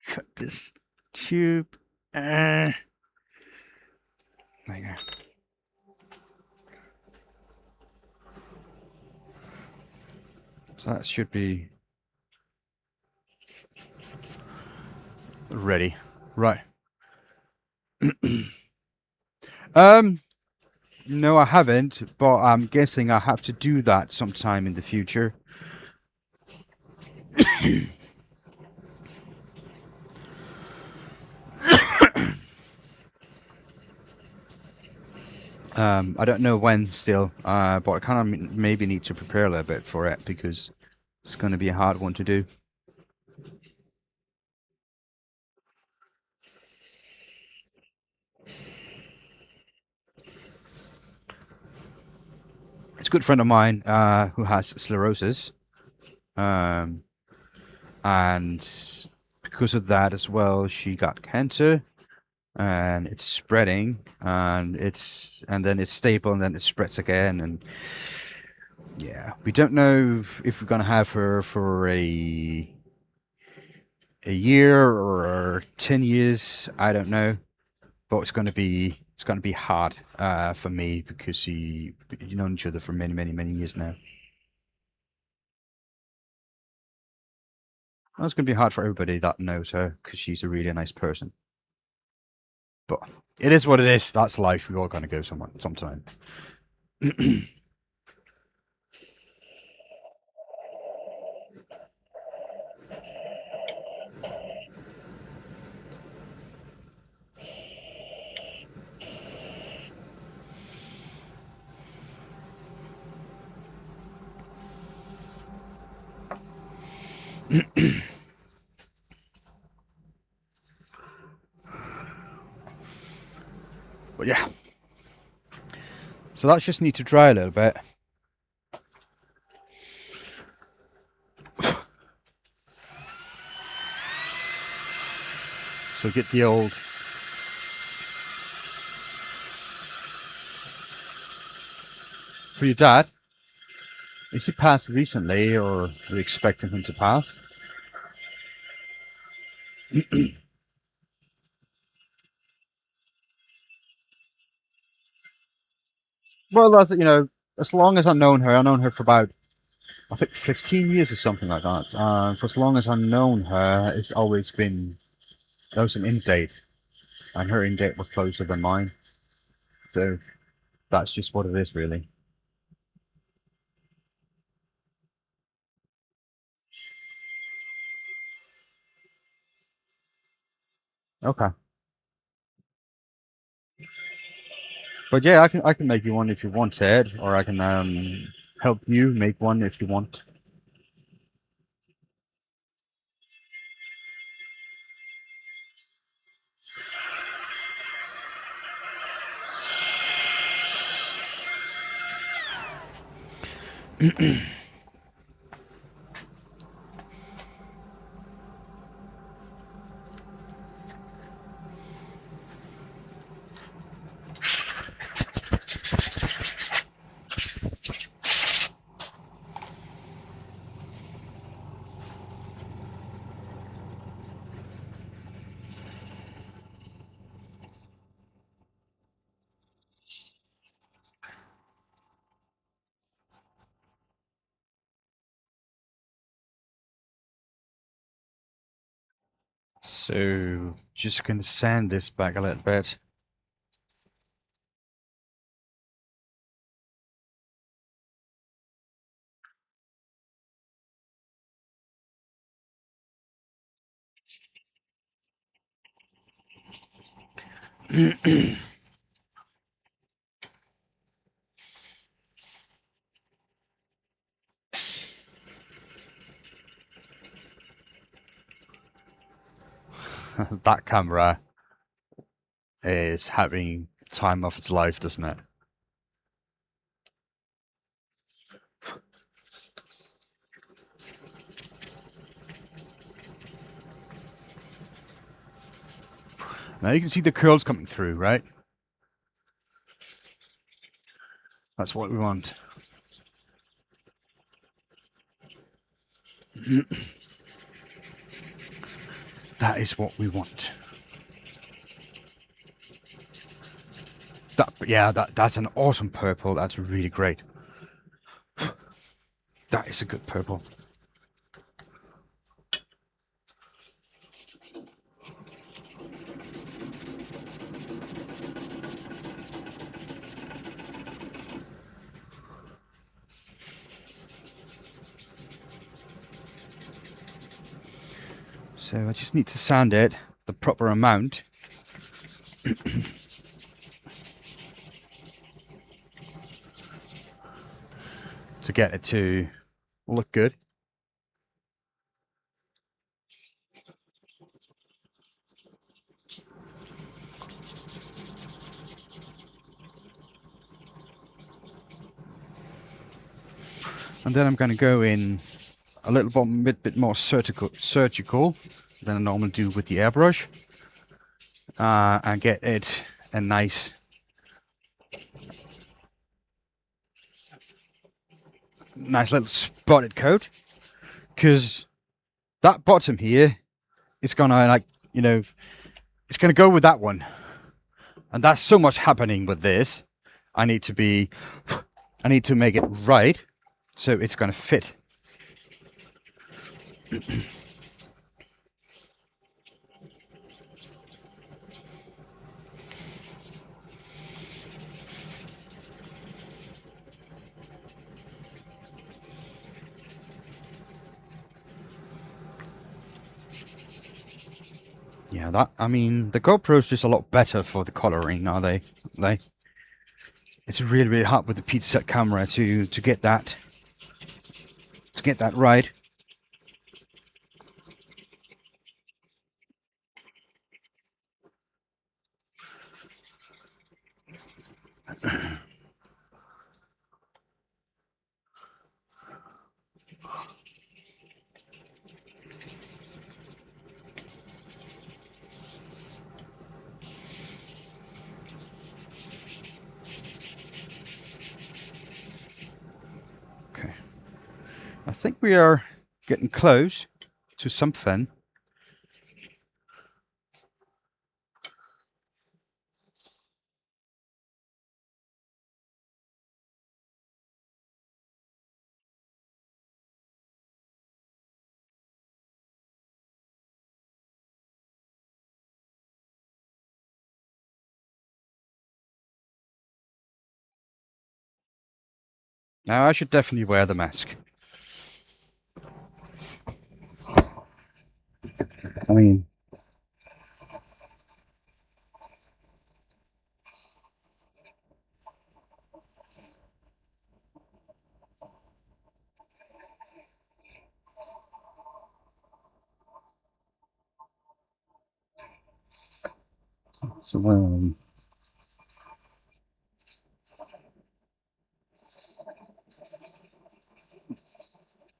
cut this tube. There you go. So that should be ready. Right. No, I haven't, but I'm guessing I have to do that sometime in the future. I don't know when still, but I kind of maybe need to prepare a little bit for it because it's going to be a hard one to do. It's a good friend of mine who has sclerosis, and because of that as well, she got cancer, and it's spreading, and then it's stable, and then it spreads again, and yeah, we don't know if we're gonna have her for a year or 10 years. I don't know, but it's gonna be hard for me because you've known each other for many years now. Well, it's gonna be hard for everybody that knows her because she's a really nice person. But it is what it is. That's life. We're all gonna go sometime. But yeah. So that just need to dry a little bit. So get the old for your dad. Is he passed recently, or are you expecting him to pass? Well, as long as I've known her for about, I think, 15 years or something like that. For as long as I've known her, it's always been, that was an end date, and her end date was closer than mine. So that's just what it is, really. Okay. But yeah, I can make you one if you want, Ed, or I can help you make one if you want. So just going to sand this back a little bit. That camera is having time of its life, doesn't it? Now you can see the curls coming through, right? That's what we want. That is what we want. That's an awesome purple. That's really great. That is a good purple. So I just need to sand it the proper amount. To get it to look good. And then I'm going to go in a little bit more surgical than I normally do with the airbrush, and get it a nice little spotted coat, because that bottom here is gonna, like, you know, it's gonna go with that one, and that's so much happening with this. I need to make it right, so it's gonna fit. Yeah, I mean, the GoPro's just a lot better for the coloring, are they? It's really, really hard with the pizza set camera to get that right. Okay, I think we are getting close to something. Now I should definitely wear the mask. I mean, so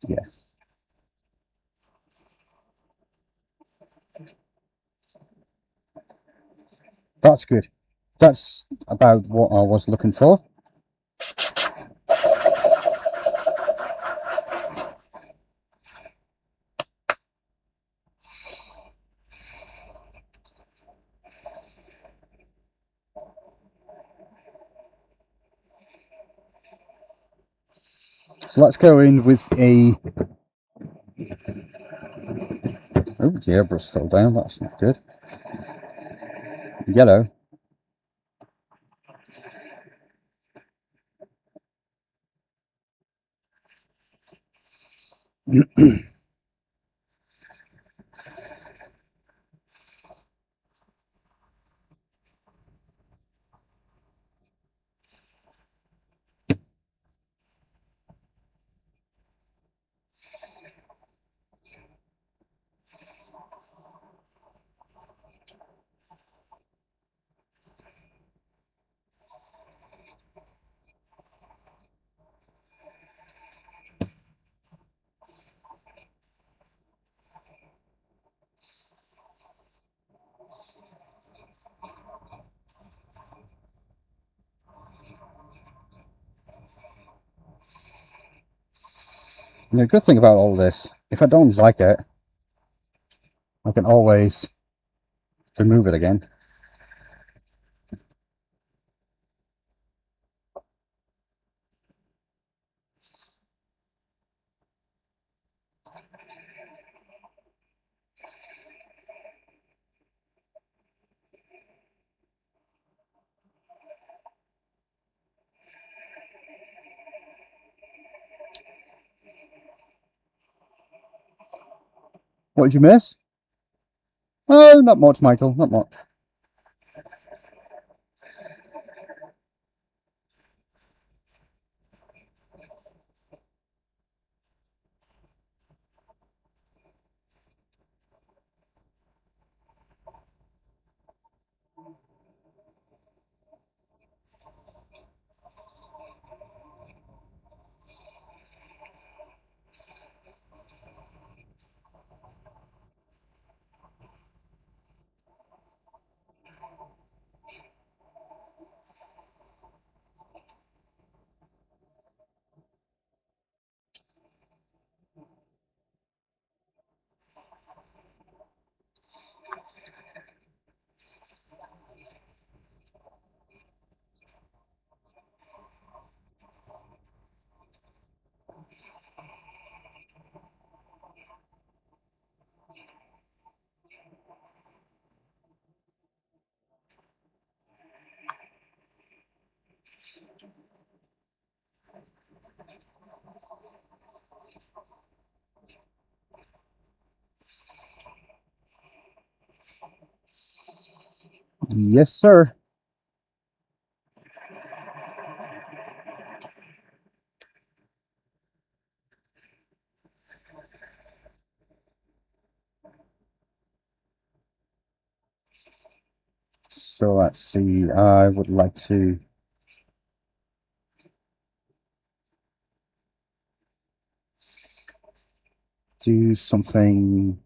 yeah. That's good. That's about what I was looking for. So let's go in with a Oh, the airbrush fell down. That's not good. Yellow. The good thing about all this, if I don't like it, I can always remove it again. What did you miss? Oh, not much, Michael, not much. Yes, sir. So let's see, I would like to do something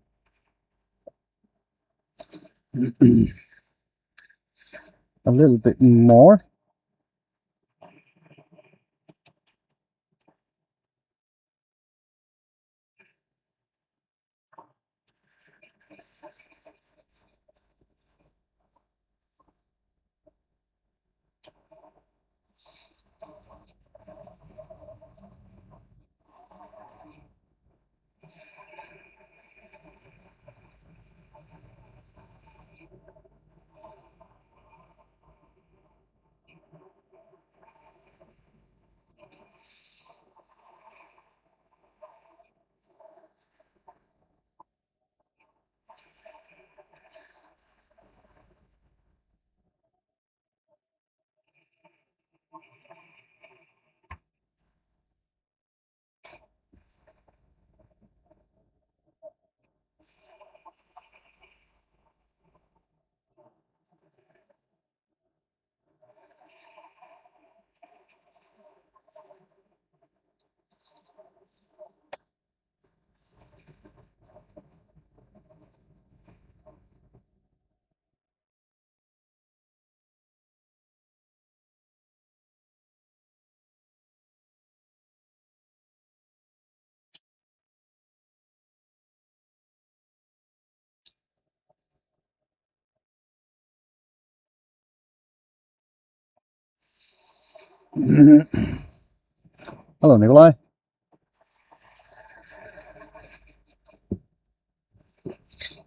a little bit more. Hello, Nikolai.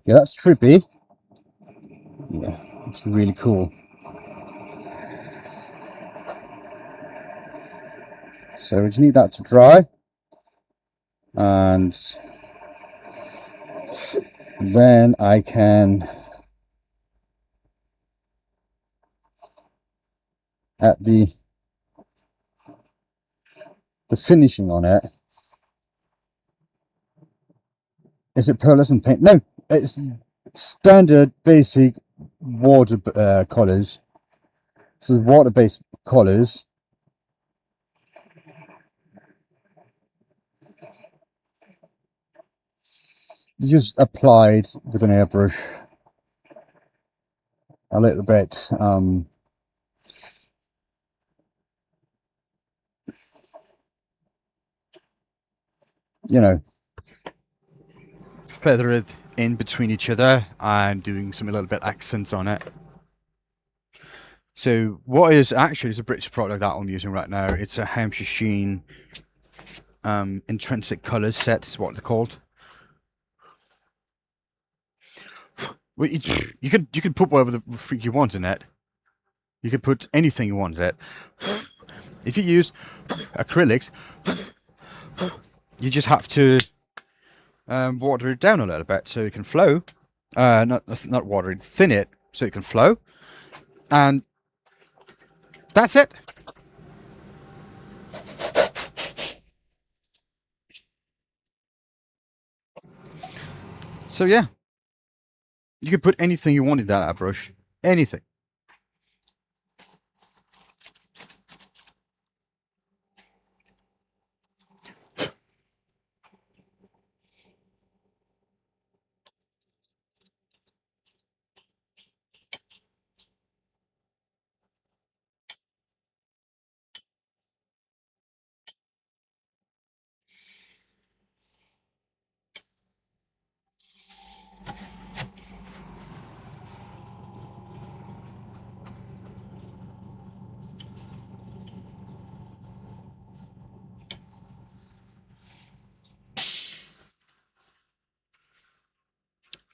Yeah, that's trippy. Yeah, it's really cool. So we just need that to dry, and then I can add the finishing on it. Is it pearlescent paint? No, it's standard basic water colors. This is water-based colors. Just applied with an airbrush a little bit. You know, feather it in between each other and doing some little bit accents on it. So what is actually is a British product that I'm using right now. It's a Hampshire Sheen intrinsic colors set, is what they're called. Well, you can put whatever the freak you want in it. You can put anything you want in it. If you use acrylics, you just have to water it down a little bit so it can flow. Not water it, thin it so it can flow, and that's it. So yeah, you can put anything you want in that airbrush, anything.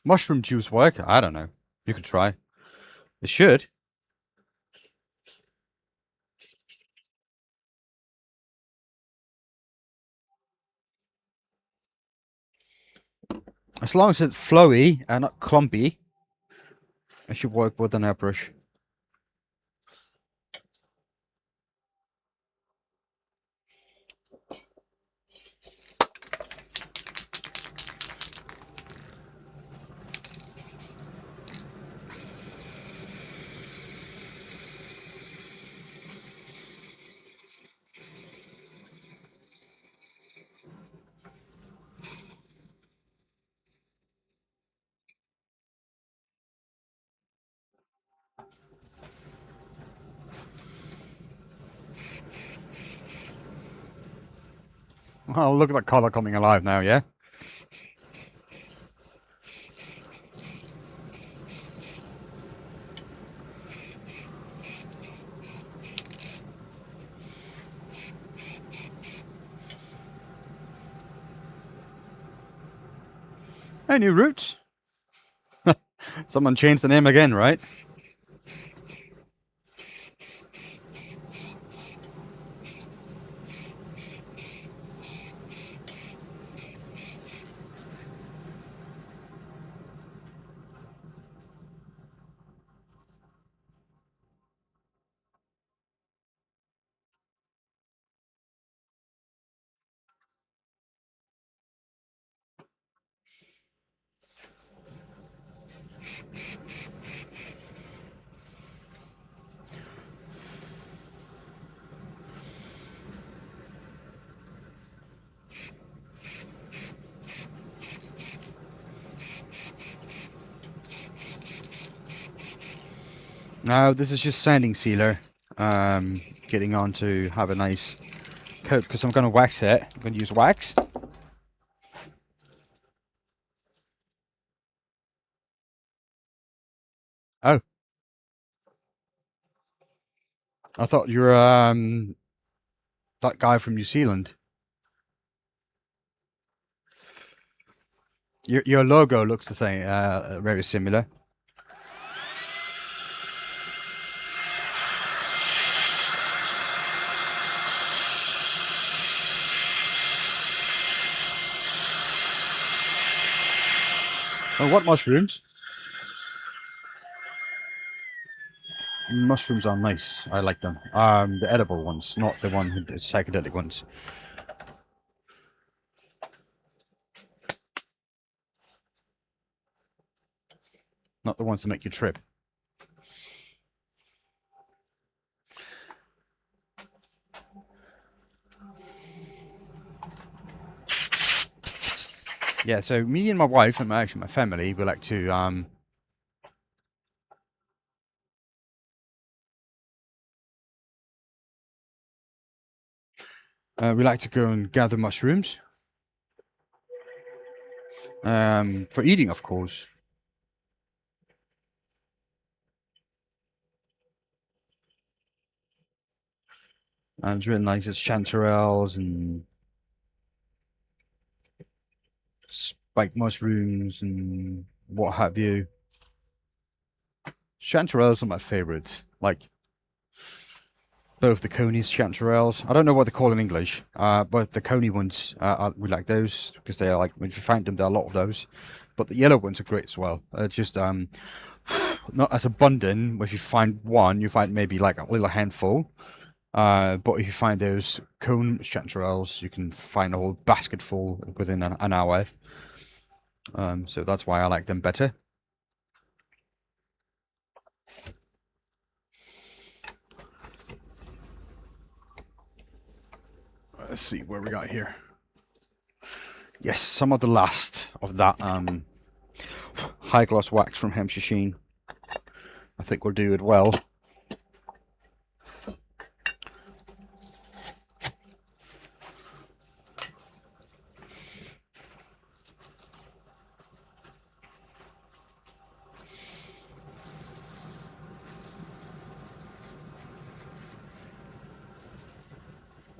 Mushroom juice work? I don't know. You could try. It should. As long as it's flowy and not clumpy, it should work with an airbrush. Oh, look at that color coming alive now, yeah? Hey, new roots. Someone changed the name again, right? Now, this is just sanding sealer. Getting on to have a nice coat because I'm going to wax it. I'm going to use wax. Oh, I thought you were that guy from New Zealand. Your logo looks the same, very similar. Oh, what mushrooms? Mushrooms are nice. I like them. The edible ones, not the psychedelic ones. Not the ones that make you trip. Yeah, so me and my wife and actually my family, we like to go and gather mushrooms. For eating, of course. And it's really nice. It's chanterelles and spiked mushrooms and what have you. Chanterelles are my favorites. Like both the conies chanterelles. I don't know what they call in English, but the coney ones, we like those because they are like, if you find them, there are a lot of those. But the yellow ones are great as well. Just not as abundant. If you find one, you find maybe like a little handful. But if you find those cone chanterelles, you can find a whole basket full within an hour. So that's why I like them better. Let's see where we got here. Yes, some of the last of that high gloss wax from Hampshire Sheen. I think we'll do it well.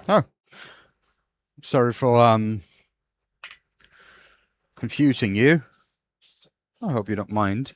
Oh, sorry for confusing you. I hope you don't mind.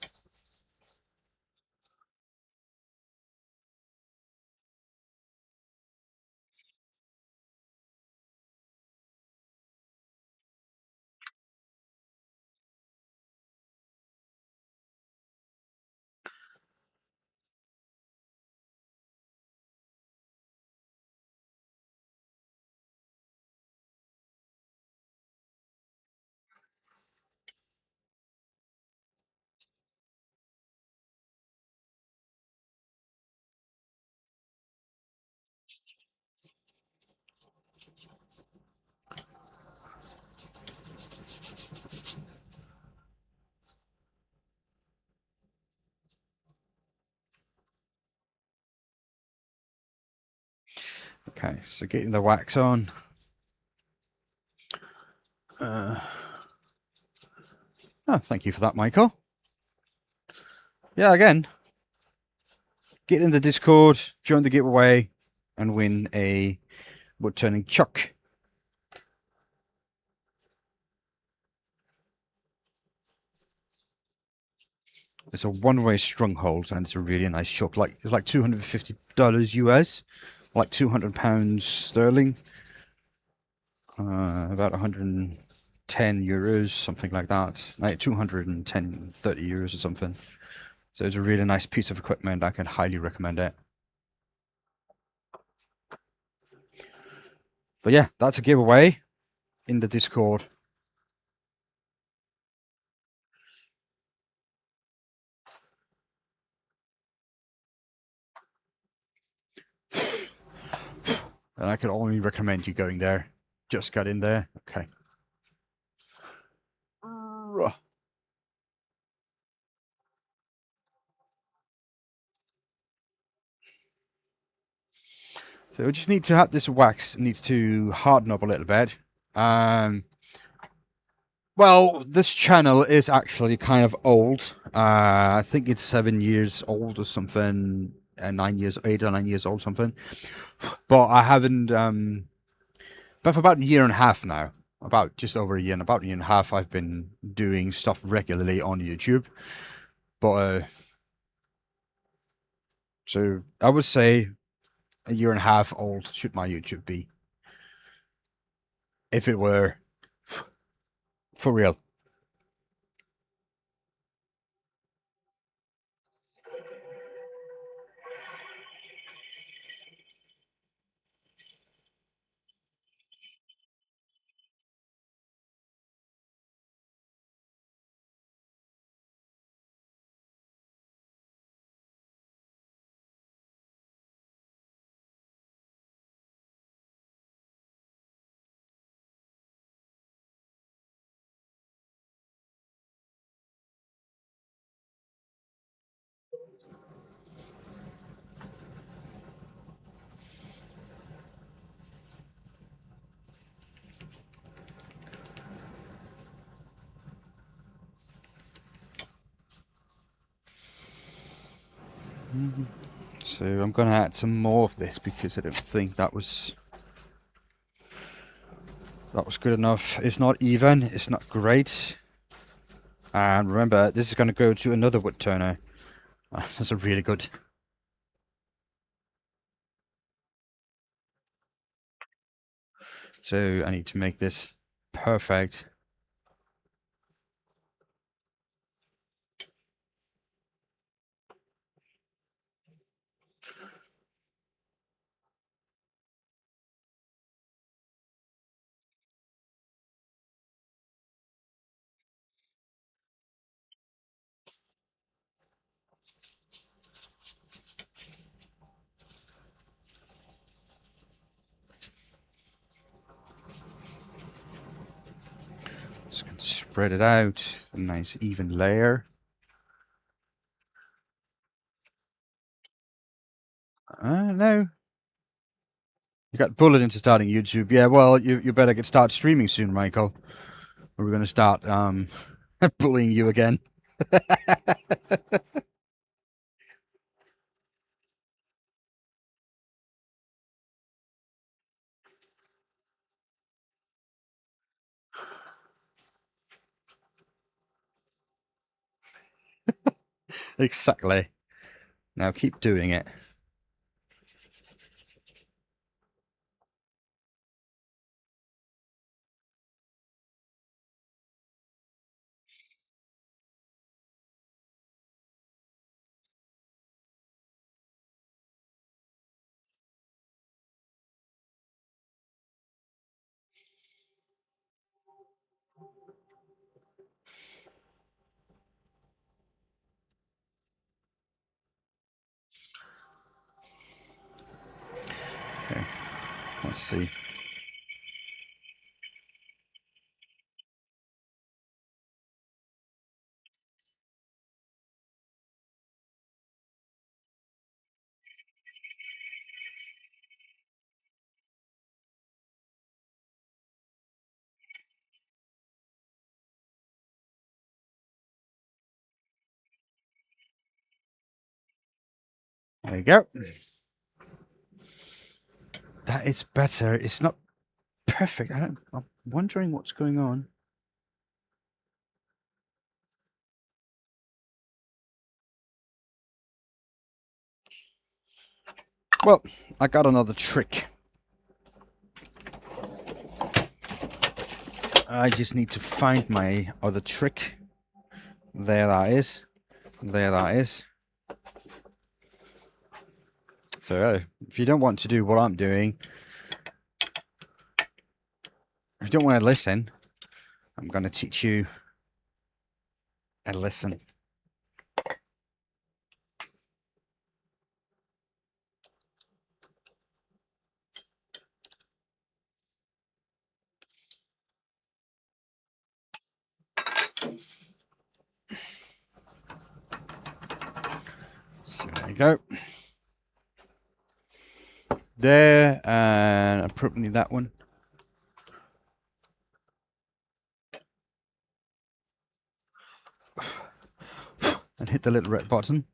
Okay, so getting the wax on. Oh, thank you for that, Michael. Yeah, again, get in the Discord, join the giveaway, and win a wood turning chuck. It's a one-way stronghold, and it's a really nice chuck. Like it's like $250 US, like £200 sterling, about 110 euros, something like that. Like 210, 30 euros or something. So it's a really nice piece of equipment. I can highly recommend it. But yeah, that's a giveaway in the Discord. And I can only recommend you going there. Just got in there. Okay. So we just need to have this wax needs to harden up a little bit. Well, this channel is actually kind of old. I think it's 7 years old or something, 9 years, 8 or 9 years old, something. But I haven't, but for about a year and a half now. about just over a year, and about a year and a half, I've been doing stuff regularly on YouTube. But so I would say a year and a half old should my YouTube be, if it were for real. So I'm gonna add some more of this because I don't think that was good enough. It's not even. It's not great. And remember, this is gonna go to another wood turner. That's a really good. So I need to make this perfect. Just gonna spread it out, a nice even layer. No. You got bullied into starting YouTube. Yeah, well, you better start streaming soon, Michael. Or we're gonna start bullying you again. Exactly. Now keep doing it. Okay, let's see. There you go. That is better. It's not perfect. I'm wondering what's going on. Well, I got another trick. I just need to find my other trick. There that is. There that is. So, if you don't want to do what I'm doing, if you don't want to listen, I'm going to teach you a lesson. So there you go. There, and I probably need that one. And hit the little red button.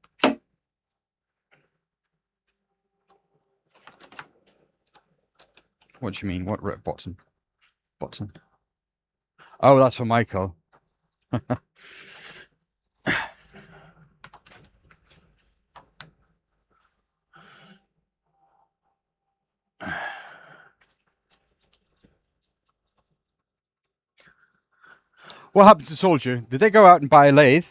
What do you mean? What red button? Button. Oh, that's for Michael. What happened to Soldier? Did they go out and buy a lathe?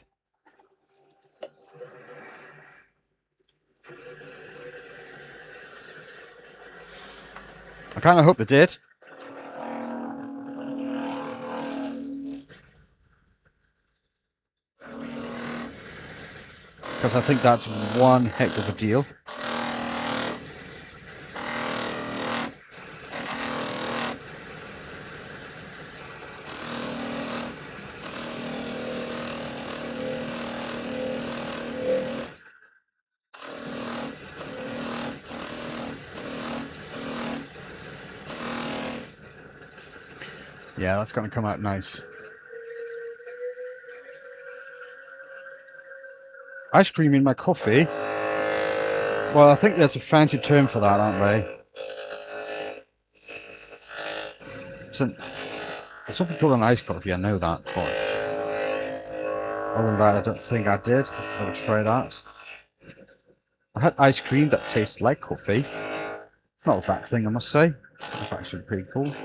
I kind of hope they did. Because I think that's one heck of a deal. Yeah, that's going to come out nice. Ice cream in my coffee? Well, I think there's a fancy term for that, aren't they? So, there's something called an ice coffee, I know that, but other than that, I don't think I did. I would try that. I had ice cream that tastes like coffee. It's not a bad thing, I must say. It's actually pretty cool.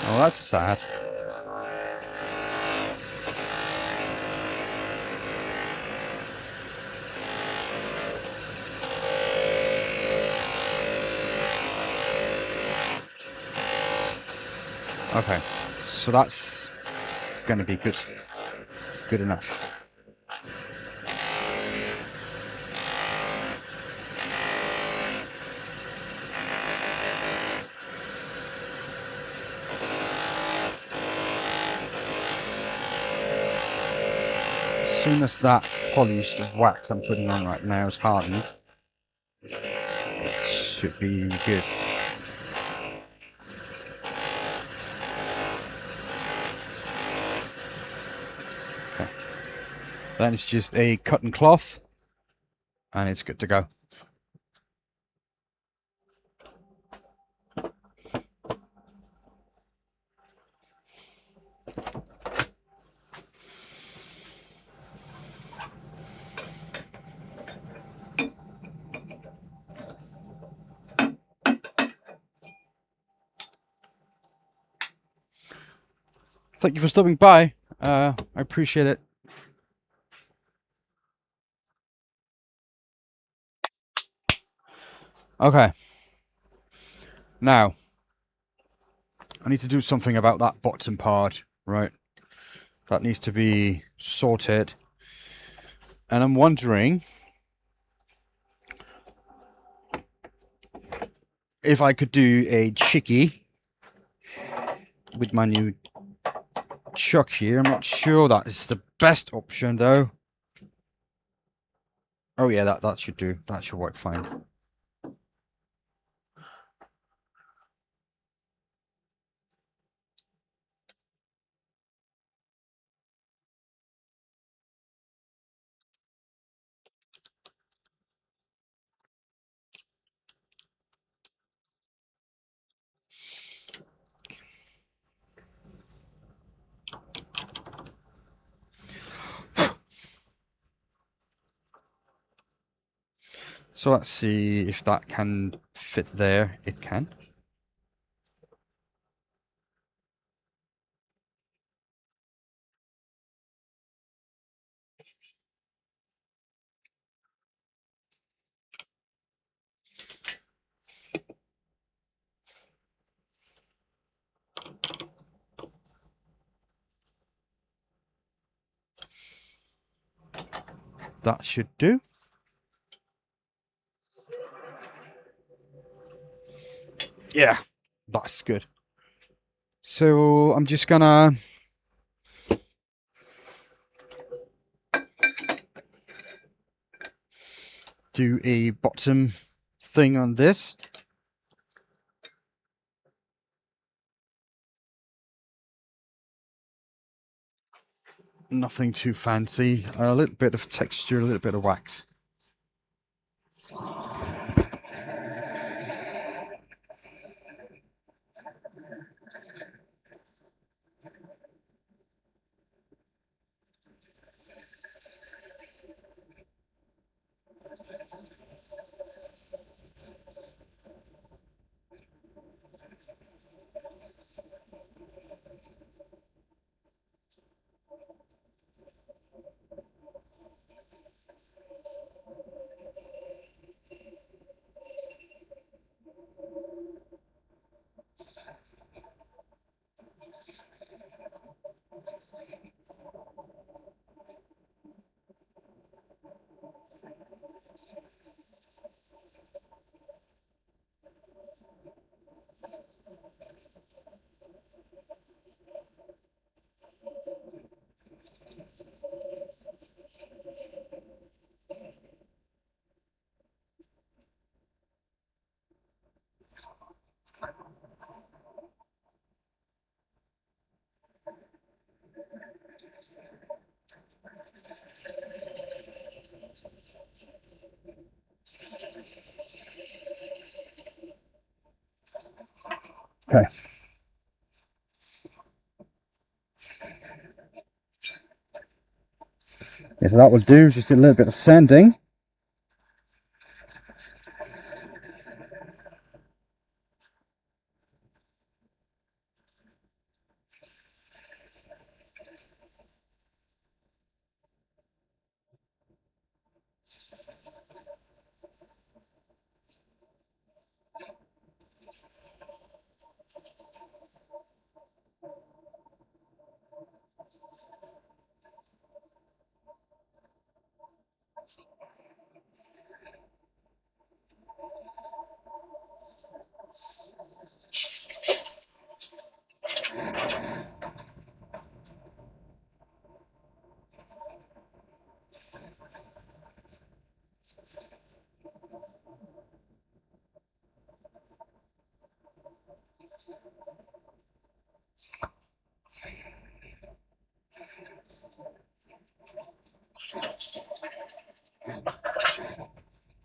Oh, that's sad. Okay, so that's gonna be good enough. As soon as that polished wax I'm putting on right now is hardened, it should be good. Okay. Then it's just a cotton cloth, and it's good to go. Thank you for stopping by. I appreciate it. Okay. Now, I need to do something about that bottom part, right? That needs to be sorted. And I'm wondering if I could do a chickie with my new chuck here. I'm not sure that is the best option though. Oh yeah, that should do. That should work fine. So let's see if that can fit there. It can. That should do. Yeah, that's good. So I'm just gonna do a bottom thing on this. Nothing too fancy. A little bit of texture, a little bit of wax. Okay. Yeah, so that will do, just a little bit of sanding.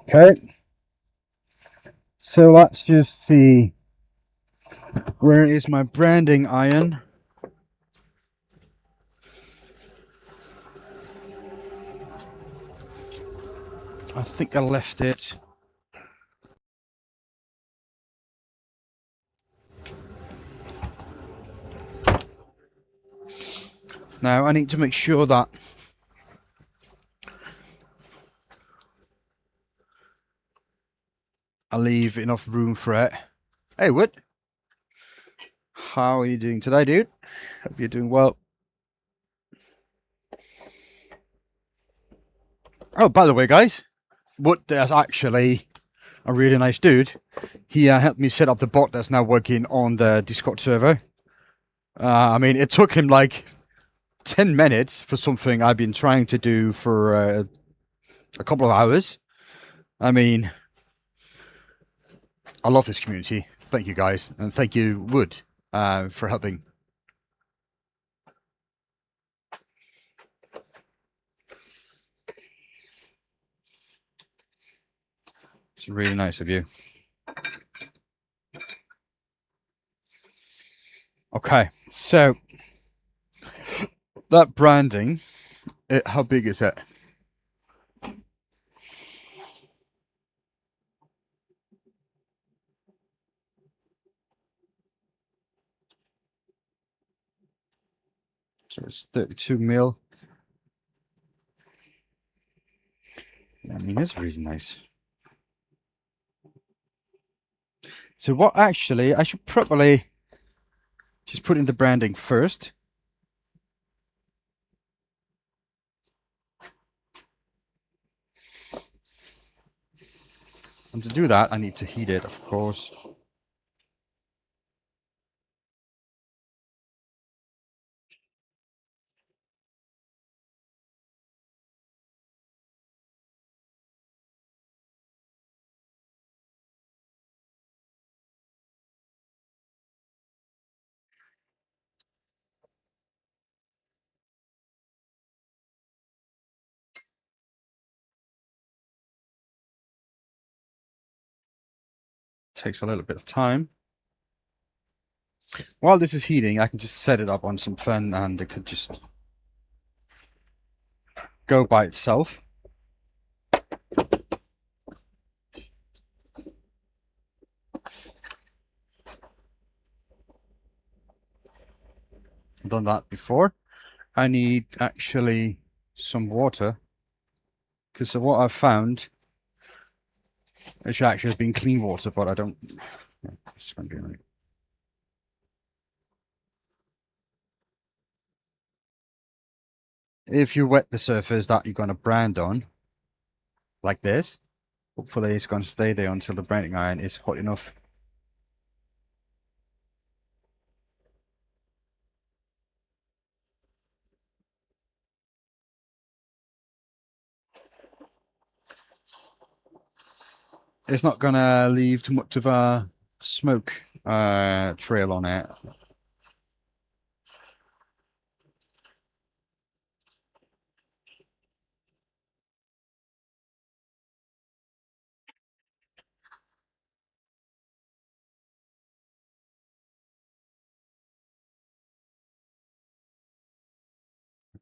Okay. So let's just see. Where is my branding iron? I think I left it. Now I need to make sure that I leave enough room for it. Hey, Wood. How are you doing today, dude? Hope you're doing well. Oh, by the way, guys, Wood is actually a really nice dude. He helped me set up the bot that's now working on the Discord server. I mean, it took him like 10 minutes for something I've been trying to do for a couple of hours. I mean, I love this community. Thank you, guys. And thank you, Wood, for helping. It's really nice of you. Okay, so that branding, how big is it? So it's 32 mil. I mean, it's really nice. So what actually, I should probably just put in the branding first. And to do that, I need to heat it, of course. takes a little bit of time. While this is heating, I can just set it up on some fan and it could just go by itself. I've done that before. I need actually some water, because what I've found, it actually has been clean water, but I don't. It's going to be right. If you wet the surface that you're going to brand on, like this, hopefully it's going to stay there until the branding iron is hot enough. It's not going to leave too much of a smoke trail on it.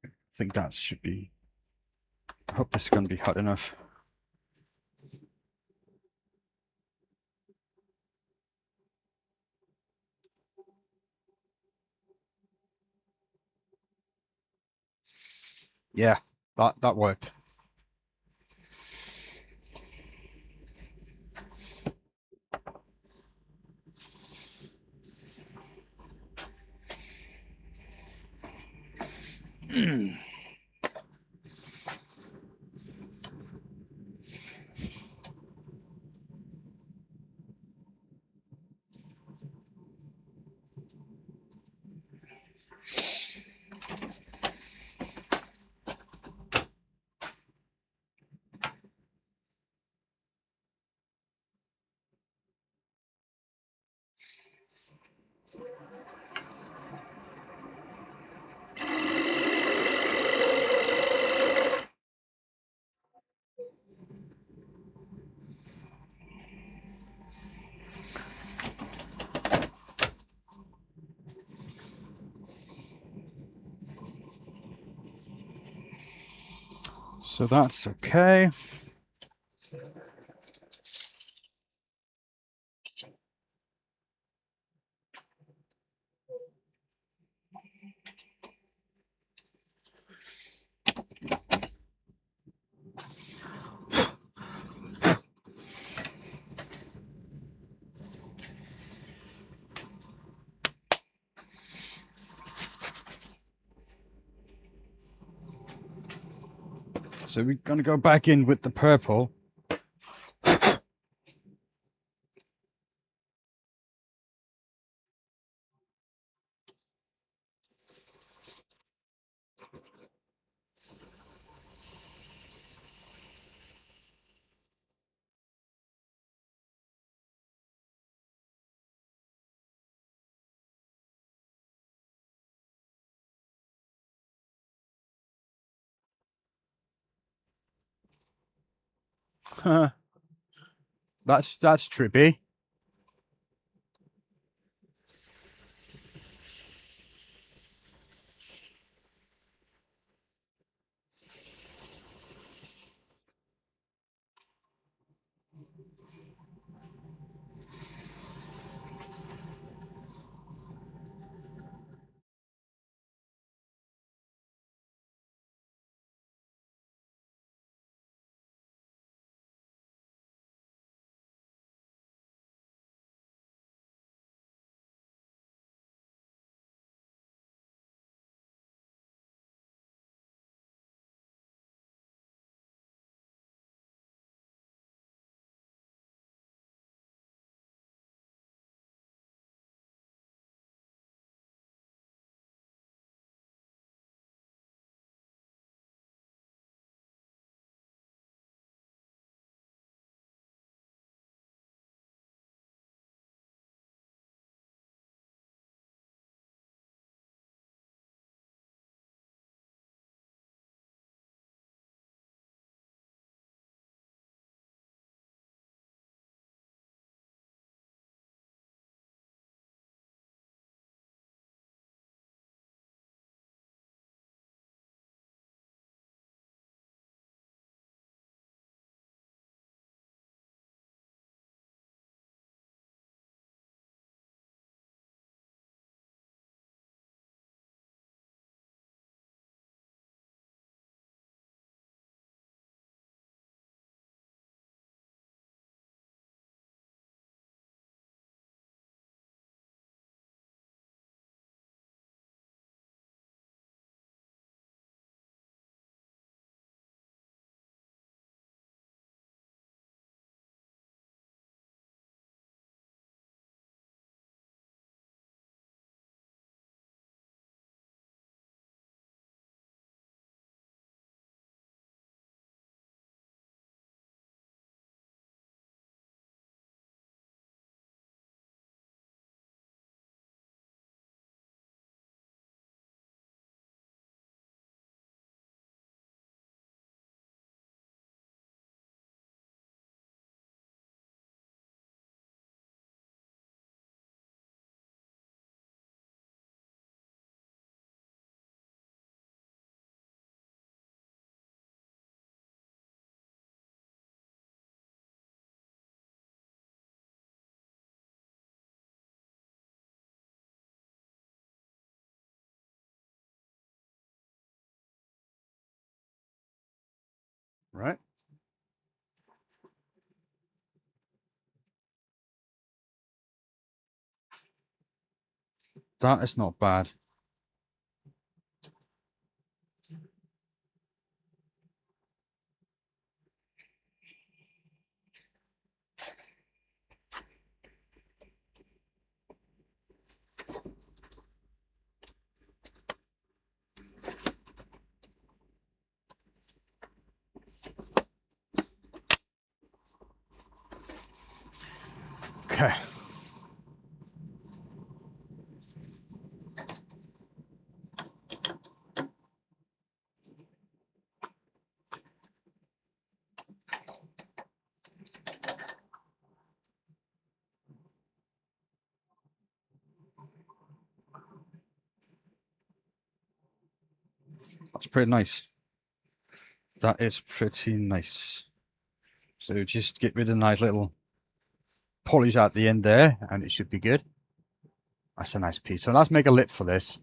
I think that should be. I hope this is going to be hot enough. Yeah, that worked. So that's okay. So we're going to go back in with the purple. That's trippy. right? That is not bad. Okay. That's pretty nice. That is pretty nice. So just get rid of the nice little polish at the end there, and it should be good. That's a nice piece. So let's make a lid for this.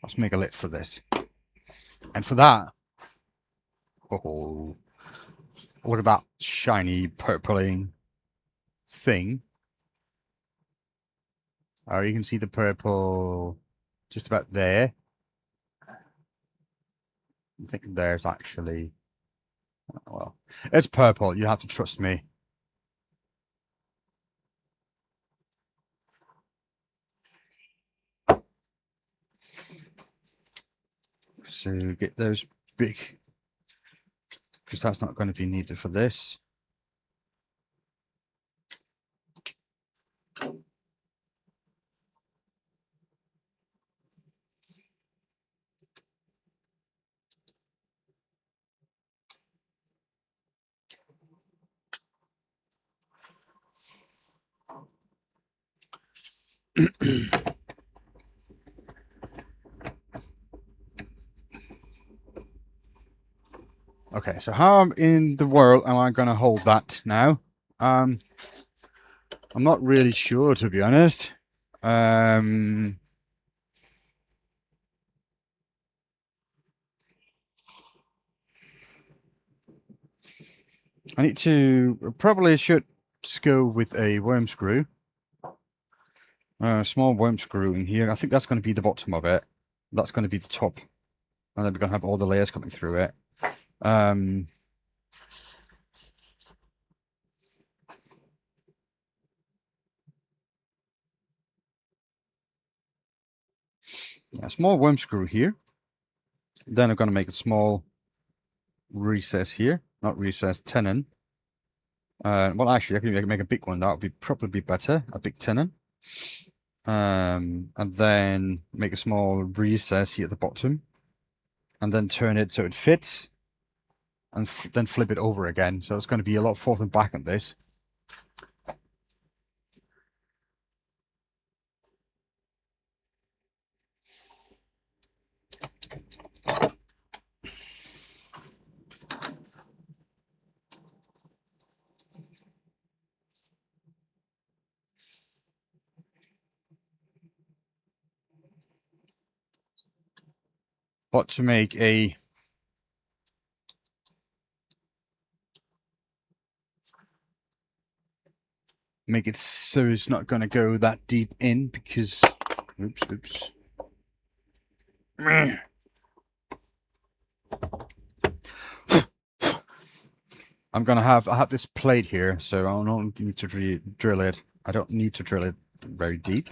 Let's make a lid for this. And for that, oh, look at that shiny purpling thing. Oh, you can see the purple just about there. I think there's actually, well, it's purple. You have to trust me. So get those big, because that's not going to be needed for this. Okay, so how in the world am I going to hold that now? I'm not really sure, to be honest. I need to, probably should just go with a worm screw. A small worm screw in here. I think that's going to be the bottom of it. That's going to be the top. And then we're going to have all the layers coming through it. Yeah, small worm screw here. Then I'm going to make a small recess here. Not recess, tenon. Well, actually, I can make a big one. That would be probably better. A big tenon. And then make a small recess here at the bottom. And then turn it so it fits. And then flip it over again. So it's going to be a lot forth and back on this. But to make a make it so it's not going to go that deep in because oops. I have this plate here, so I don't need to drill it. I don't need to drill it very deep.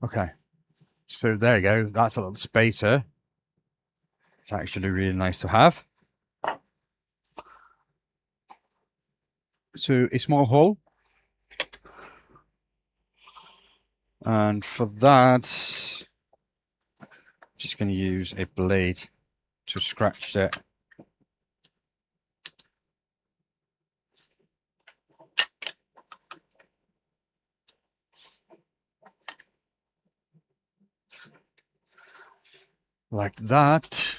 Okay, so there you go. That's a little spacer. It's actually really nice to have. So a small hole. And for that, I'm just going to use a blade to scratch it. like that.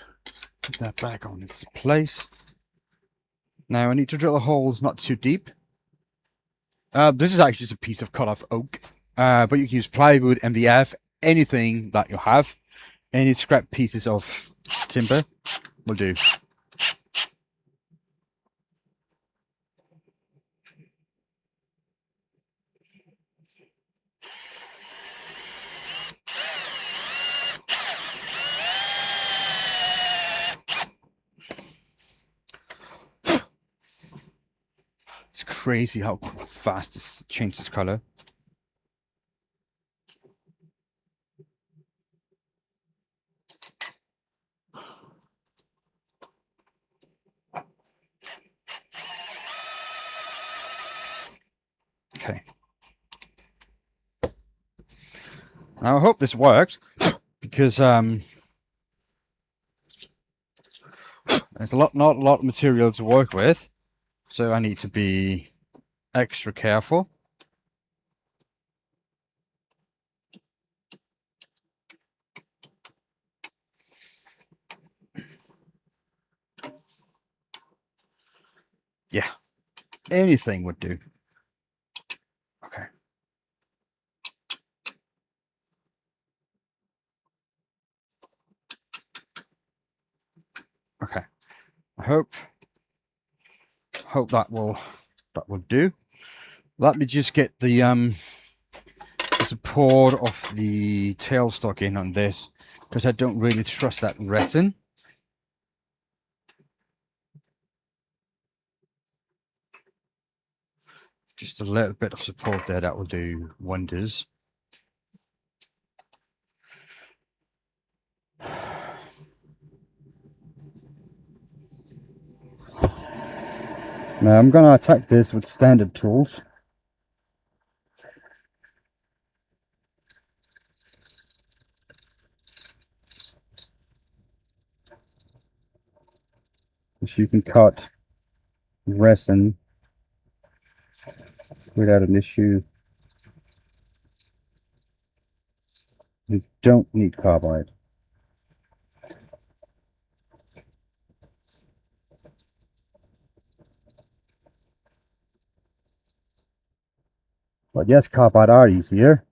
Put that back on its place. Now I need to drill a hole not too deep. This is actually just a piece of cut off oak, but you can use plywood, MDF, anything that you have. Any scrap pieces of timber will do. It's crazy how fast this changes its color. Okay. Now I hope this works because there's not a lot of material to work with, so I need to be extra careful. Yeah, anything would do. Okay. Okay. I hope that will do. Let me just get the support of the tailstock in on this, because I don't really trust that resin. Just a little bit of support there, that will do wonders. Now I'm going to attack this with standard tools. Which you can cut resin without an issue. You don't need carbide. But yes, carbide are easier.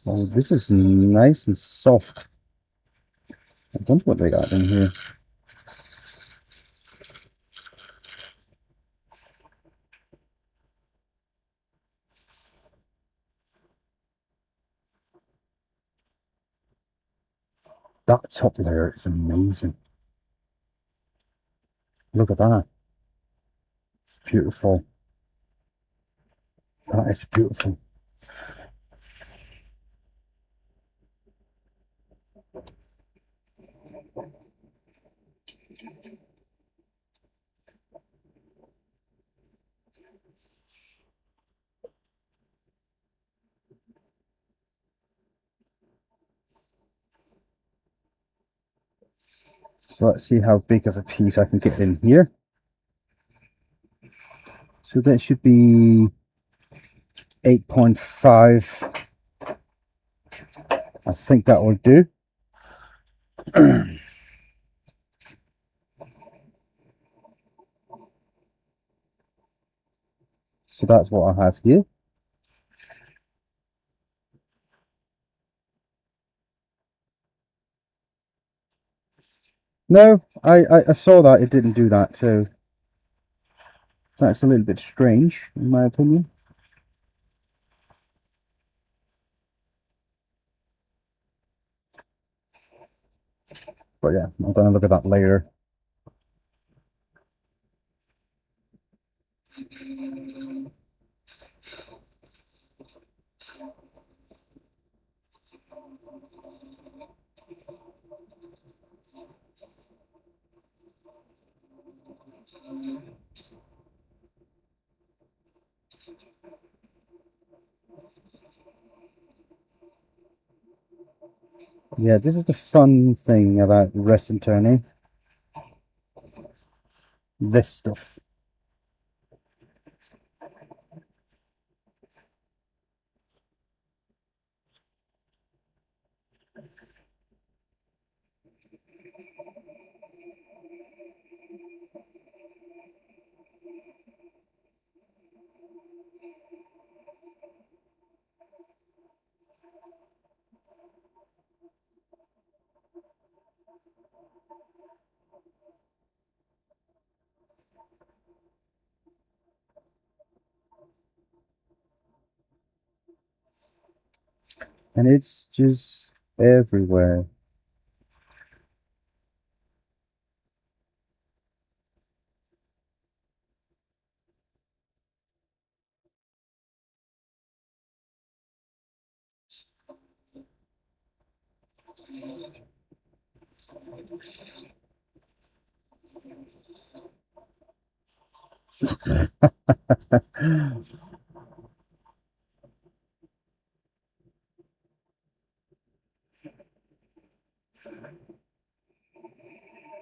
Oh, this is nice and soft. I wonder what they got in here. That top layer is amazing. Look at that. It's beautiful. That is beautiful. So let's see how big of a piece I can get in here. So that should be 8.5. I think that will do. So that's what I have here. No, I saw that it didn't do that, so that's a little bit strange in my opinion. But yeah, I'm gonna look at that later. Yeah, this is the fun thing about resin turning. This stuff. And it's just everywhere.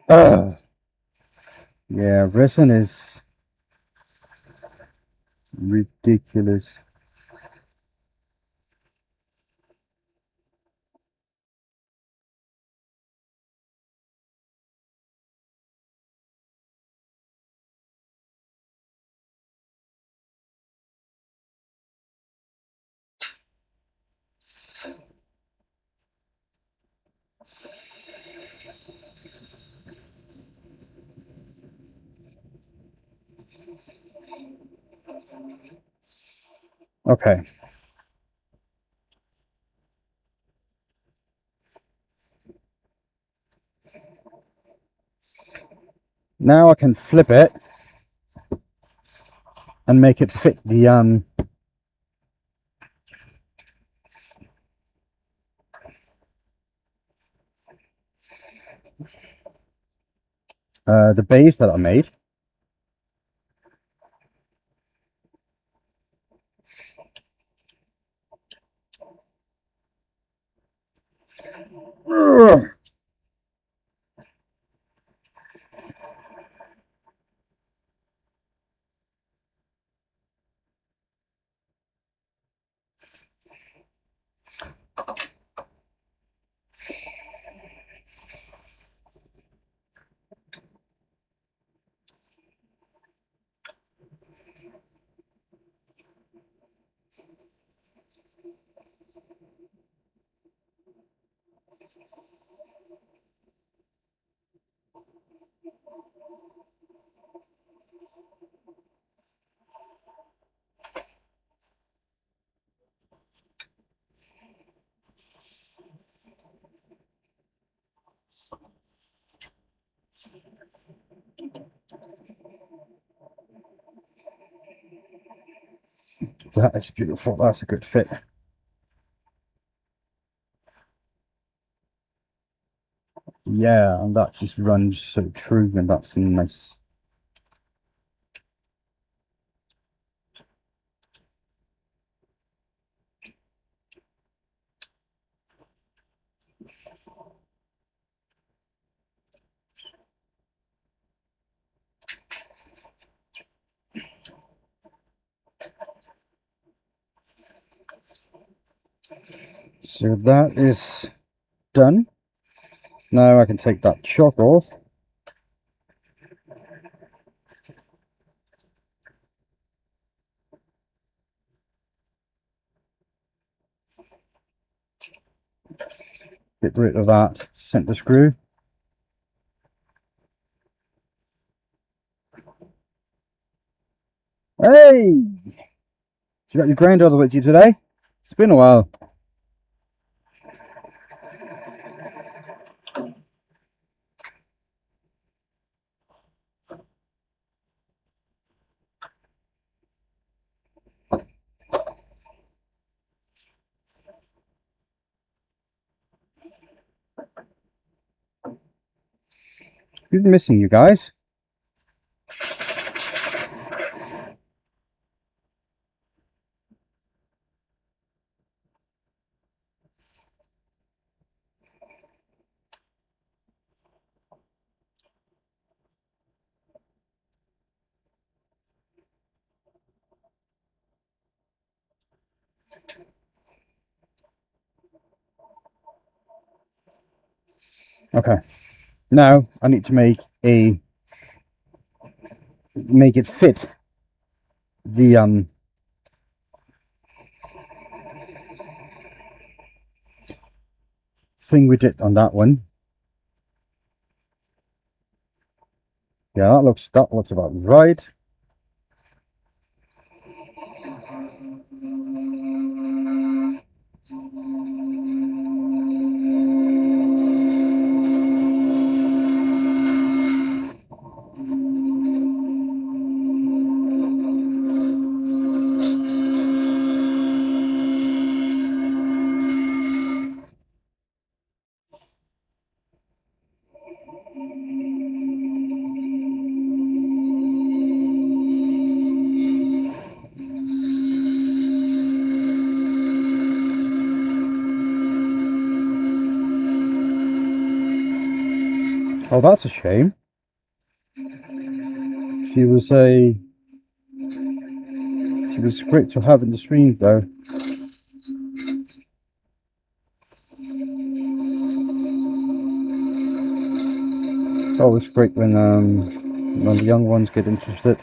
Ugh. Yeah, resin is ridiculous. Okay. Now I can flip it and make it fit the base that I made. Ugh. That is beautiful. That's a good fit. Yeah, and that just runs so true, and that's nice. So that is done. Now I can take that chalk off. Get rid of that center screw. Hey! You got your granddaughter with you today? It's been a while. We've been missing you guys. Okay, now I need to make it fit the thing we did on that one. Yeah, that looks about right. Oh, that's a shame. She was great to have in the stream, though. It's always great when the young ones get interested.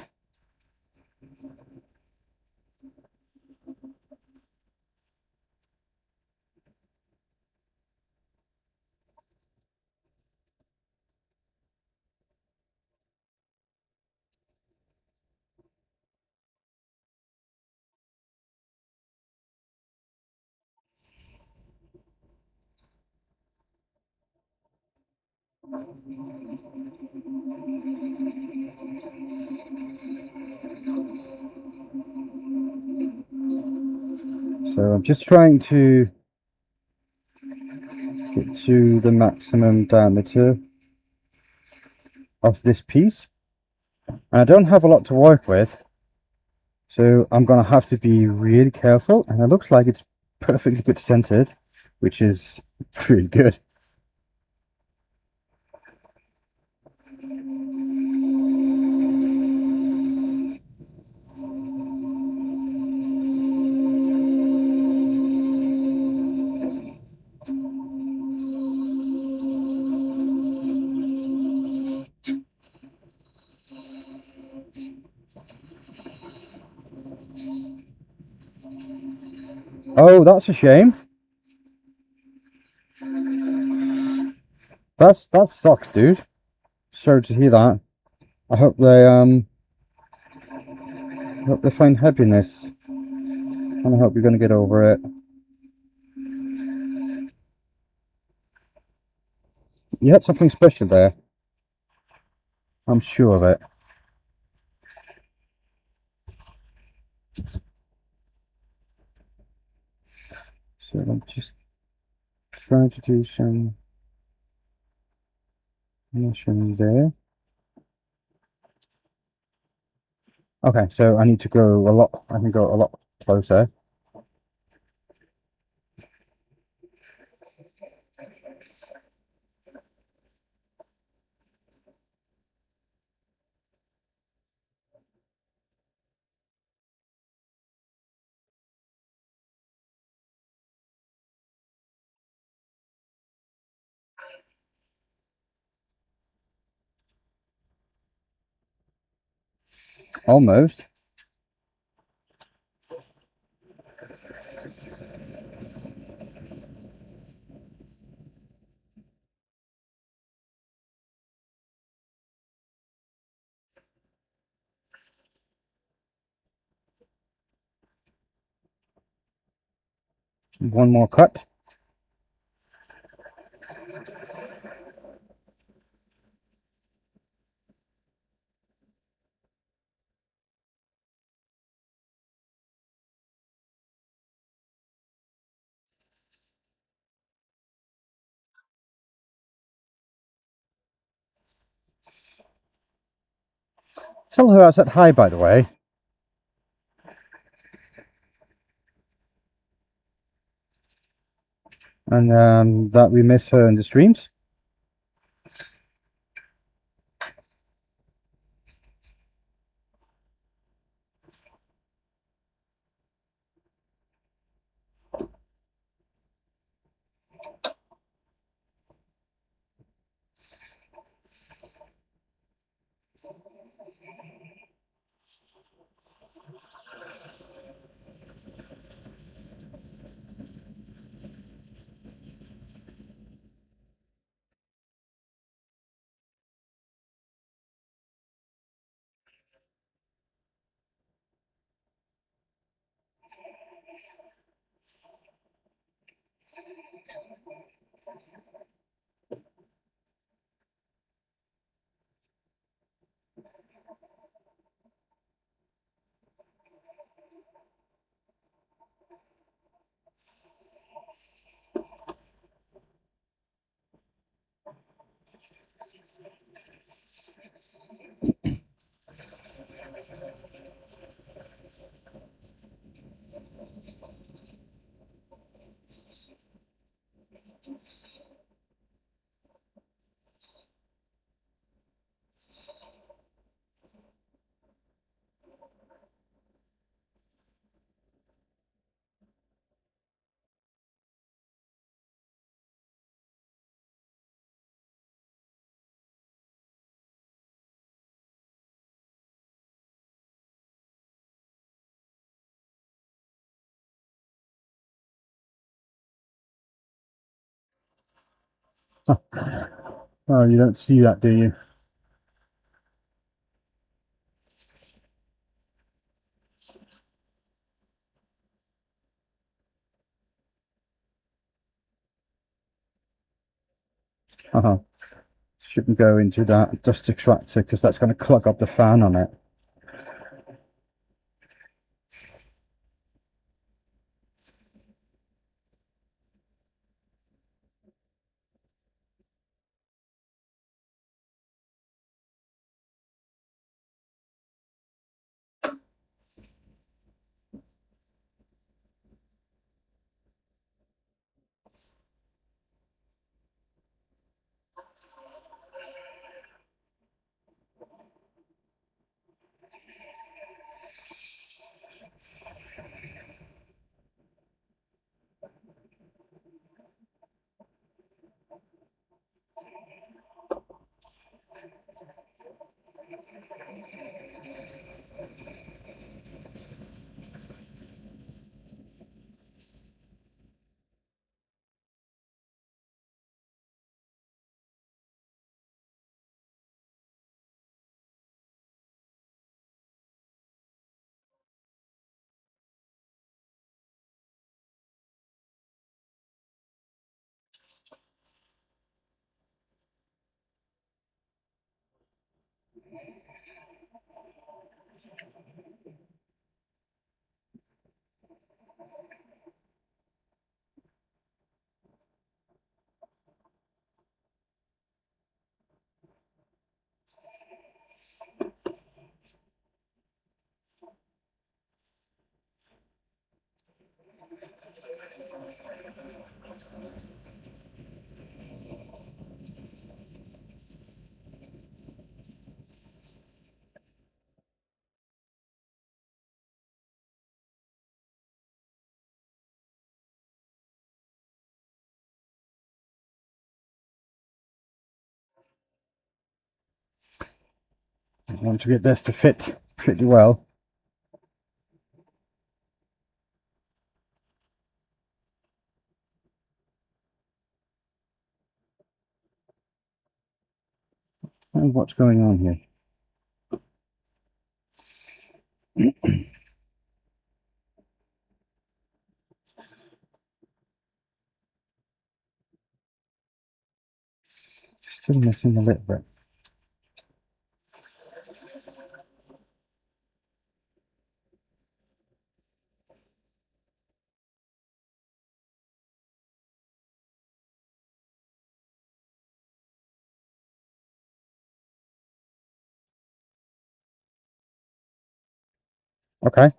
So I'm just trying to get to the maximum diameter of this piece. And I don't have a lot to work with, so I'm gonna have to be really careful. And it looks like it's perfectly good centered, which is really good. Oh, that's a shame. That sucks, dude. Sorry to hear that. I hope they find happiness, and I hope you're gonna get over it. You had something special there. I'm sure of it. So I'm just trying to do some finishing there. Okay, so I need to go a lot. I can go a lot closer. Almost. One more cut. Tell her I said hi, by the way. And that we miss her in the streams. Oh, you don't see that, do you? Shouldn't go into that dust extractor because that's going to clog up the fan on it. I want to get this to fit pretty well. And what's going on here? Still missing a little bit. Okay.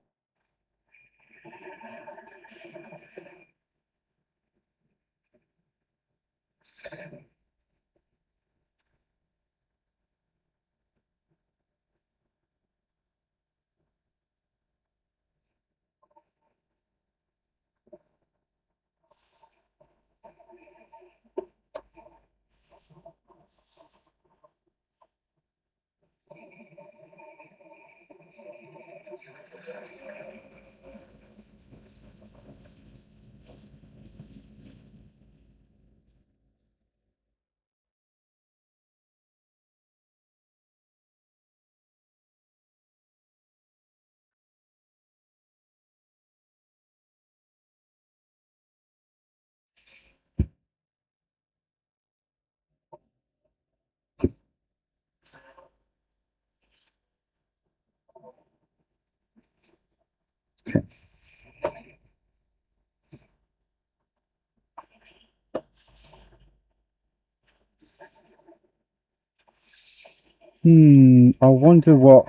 I wonder what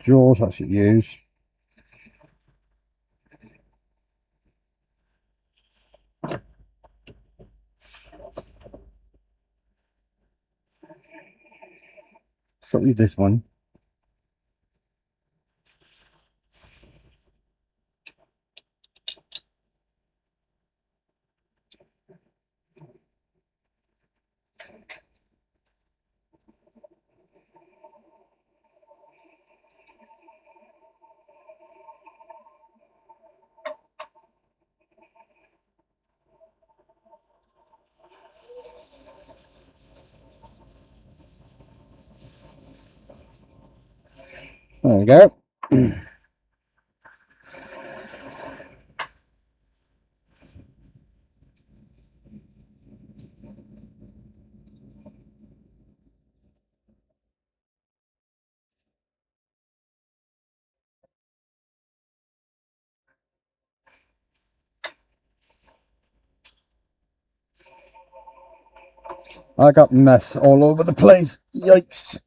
jaws I should use. Certainly this one. There we go. I got mess all over the place. Yikes.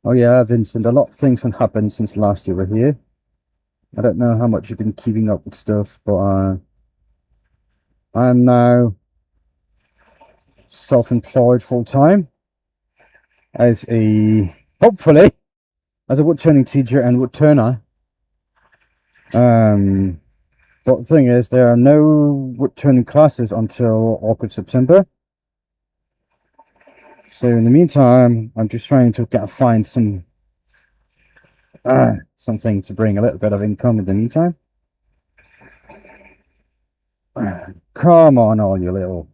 Oh yeah, Vincent, a lot of things have happened since last you were here. I don't know how much you've been keeping up with stuff, but I'm now self-employed full-time as hopefully, as a woodturning teacher and woodturner. But the thing is, there are no woodturning classes until August, September. So in the meantime, I'm just trying to find something to bring a little bit of income in the meantime. Come on, all you little...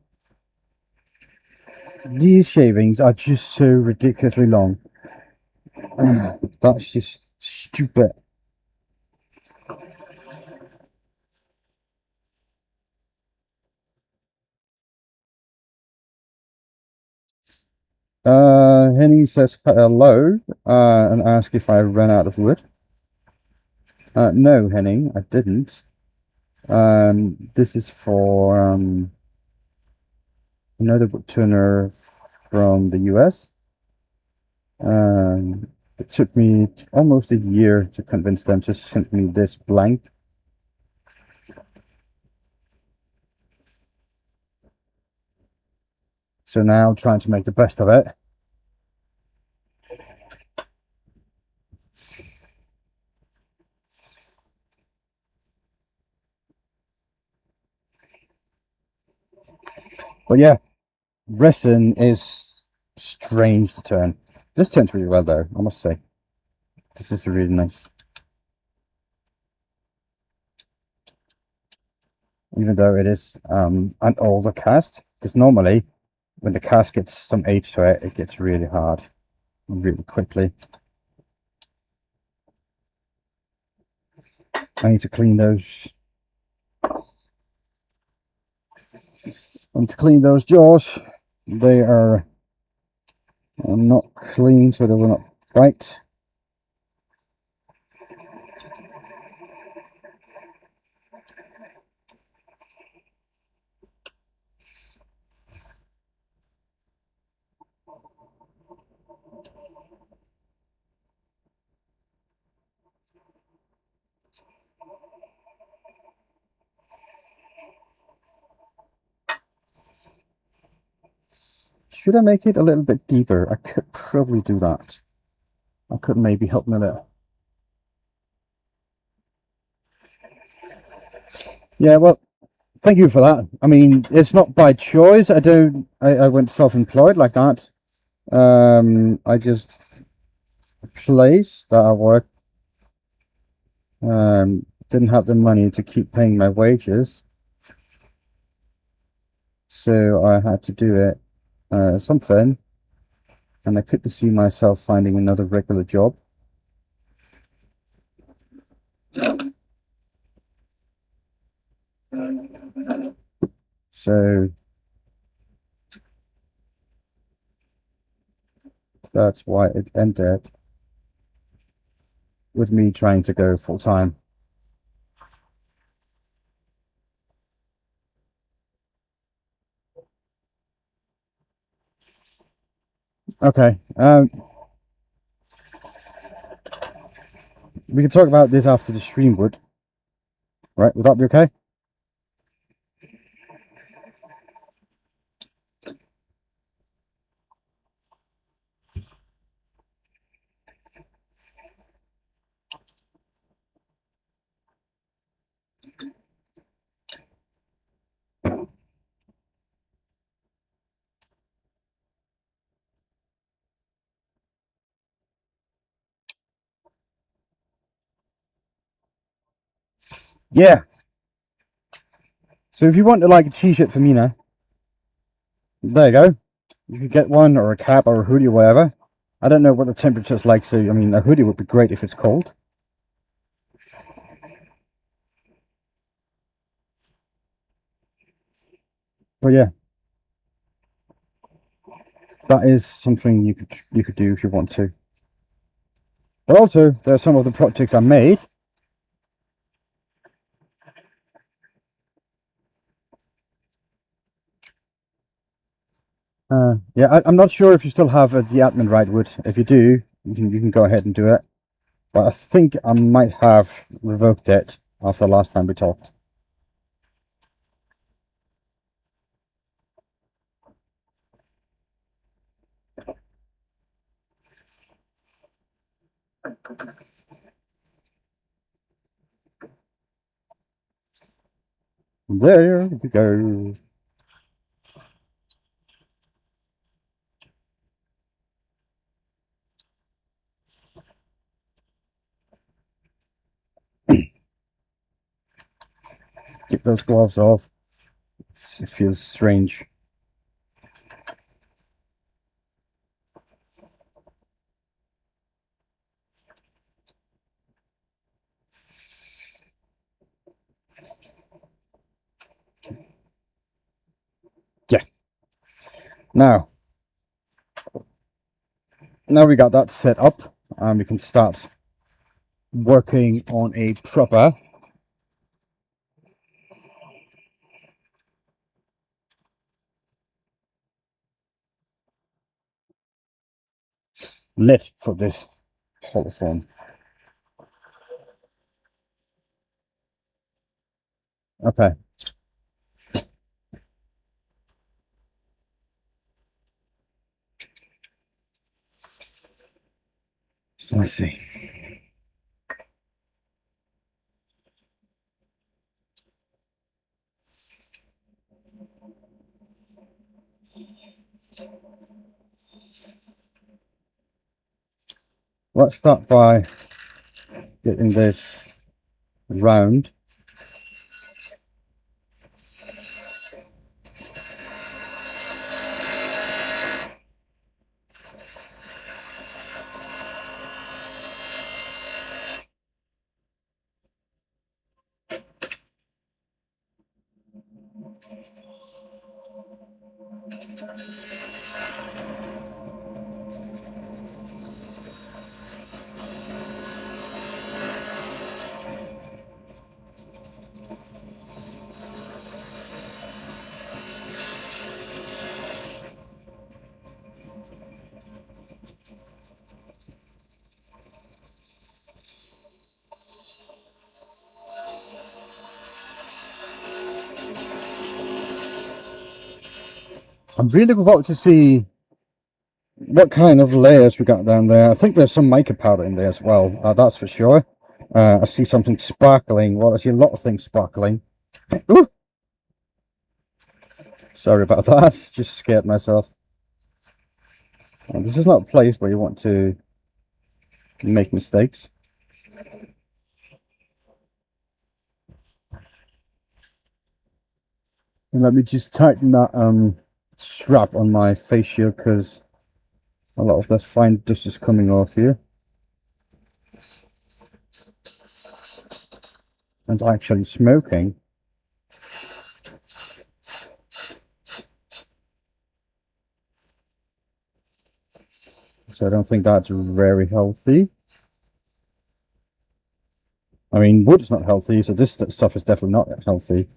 These shavings are just so ridiculously long. That's just stupid. Henning says hello and ask if I ran out of wood. No, Henning, I didn't. This is for another woodturner from the US. It took me almost a year to convince them to send me this blank. So now I'm trying to make the best of it. But yeah, resin is strange to turn. This turns really well though, I must say. This is really nice. Even though it is an older cast, because normally when the cast gets some age to it, it gets really hard really quickly. I need to clean those. I need to clean those jaws. They are not clean, so they will not bite. Should I make it a little bit deeper? I could probably do that. I could maybe help me a little. Yeah, well, thank you for that. I mean, it's not by choice. I went self-employed like that. I just place that I work didn't have the money to keep paying my wages, so I had to do it something, and I couldn't see myself finding another regular job. So that's why it ended with me trying to go full time. Okay, we can talk about this after the stream would, right? Would that be okay? Yeah. So if you want to like a t-shirt for Mina, there you go. You could get one or a cap or a hoodie or whatever. I don't know what the temperature's like, so I mean a hoodie would be great if it's cold. But yeah, that is something you could do if you want to. But also, there are some of the projects I made. Yeah, I'm not sure if you still have the admin right, Wood. If you do, you can go ahead and do it. But I think I might have revoked it after the last time we talked. There we go. Get those gloves off. It feels strange. Yeah. Now we got that set up, and we can start working on a proper lid for this holophone. Okay. So let's see. Let's start by getting this round. I'm really looking forward to see what kind of layers we got down there. I think there's some mica powder in there as well. That's for sure. I see something sparkling. Well, I see a lot of things sparkling. Ooh, sorry about that. Just scared myself. And this is not a place where you want to make mistakes. And let me just tighten that strap on my face shield, because a lot of that fine dust is coming off here. And actually smoking. So I don't think that's very healthy. I mean, wood is not healthy, so this stuff is definitely not healthy.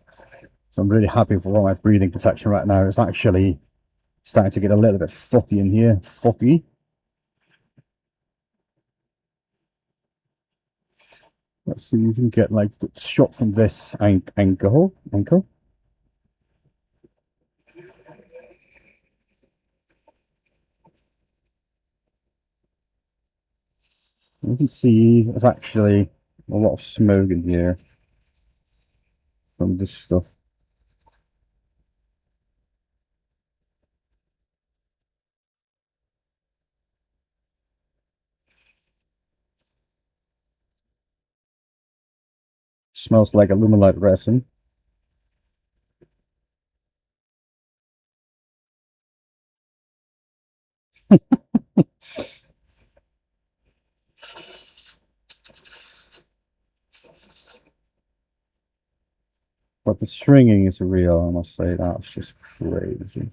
So I'm really happy for all my breathing protection right now. It's actually starting to get a little bit fucky in here. Fucky. Let's see if you can get like a good shot from this ankle. You can see there's actually a lot of smoke in here from this stuff. Smells like illuminate resin. But the stringing is real, I must say. That's just crazy.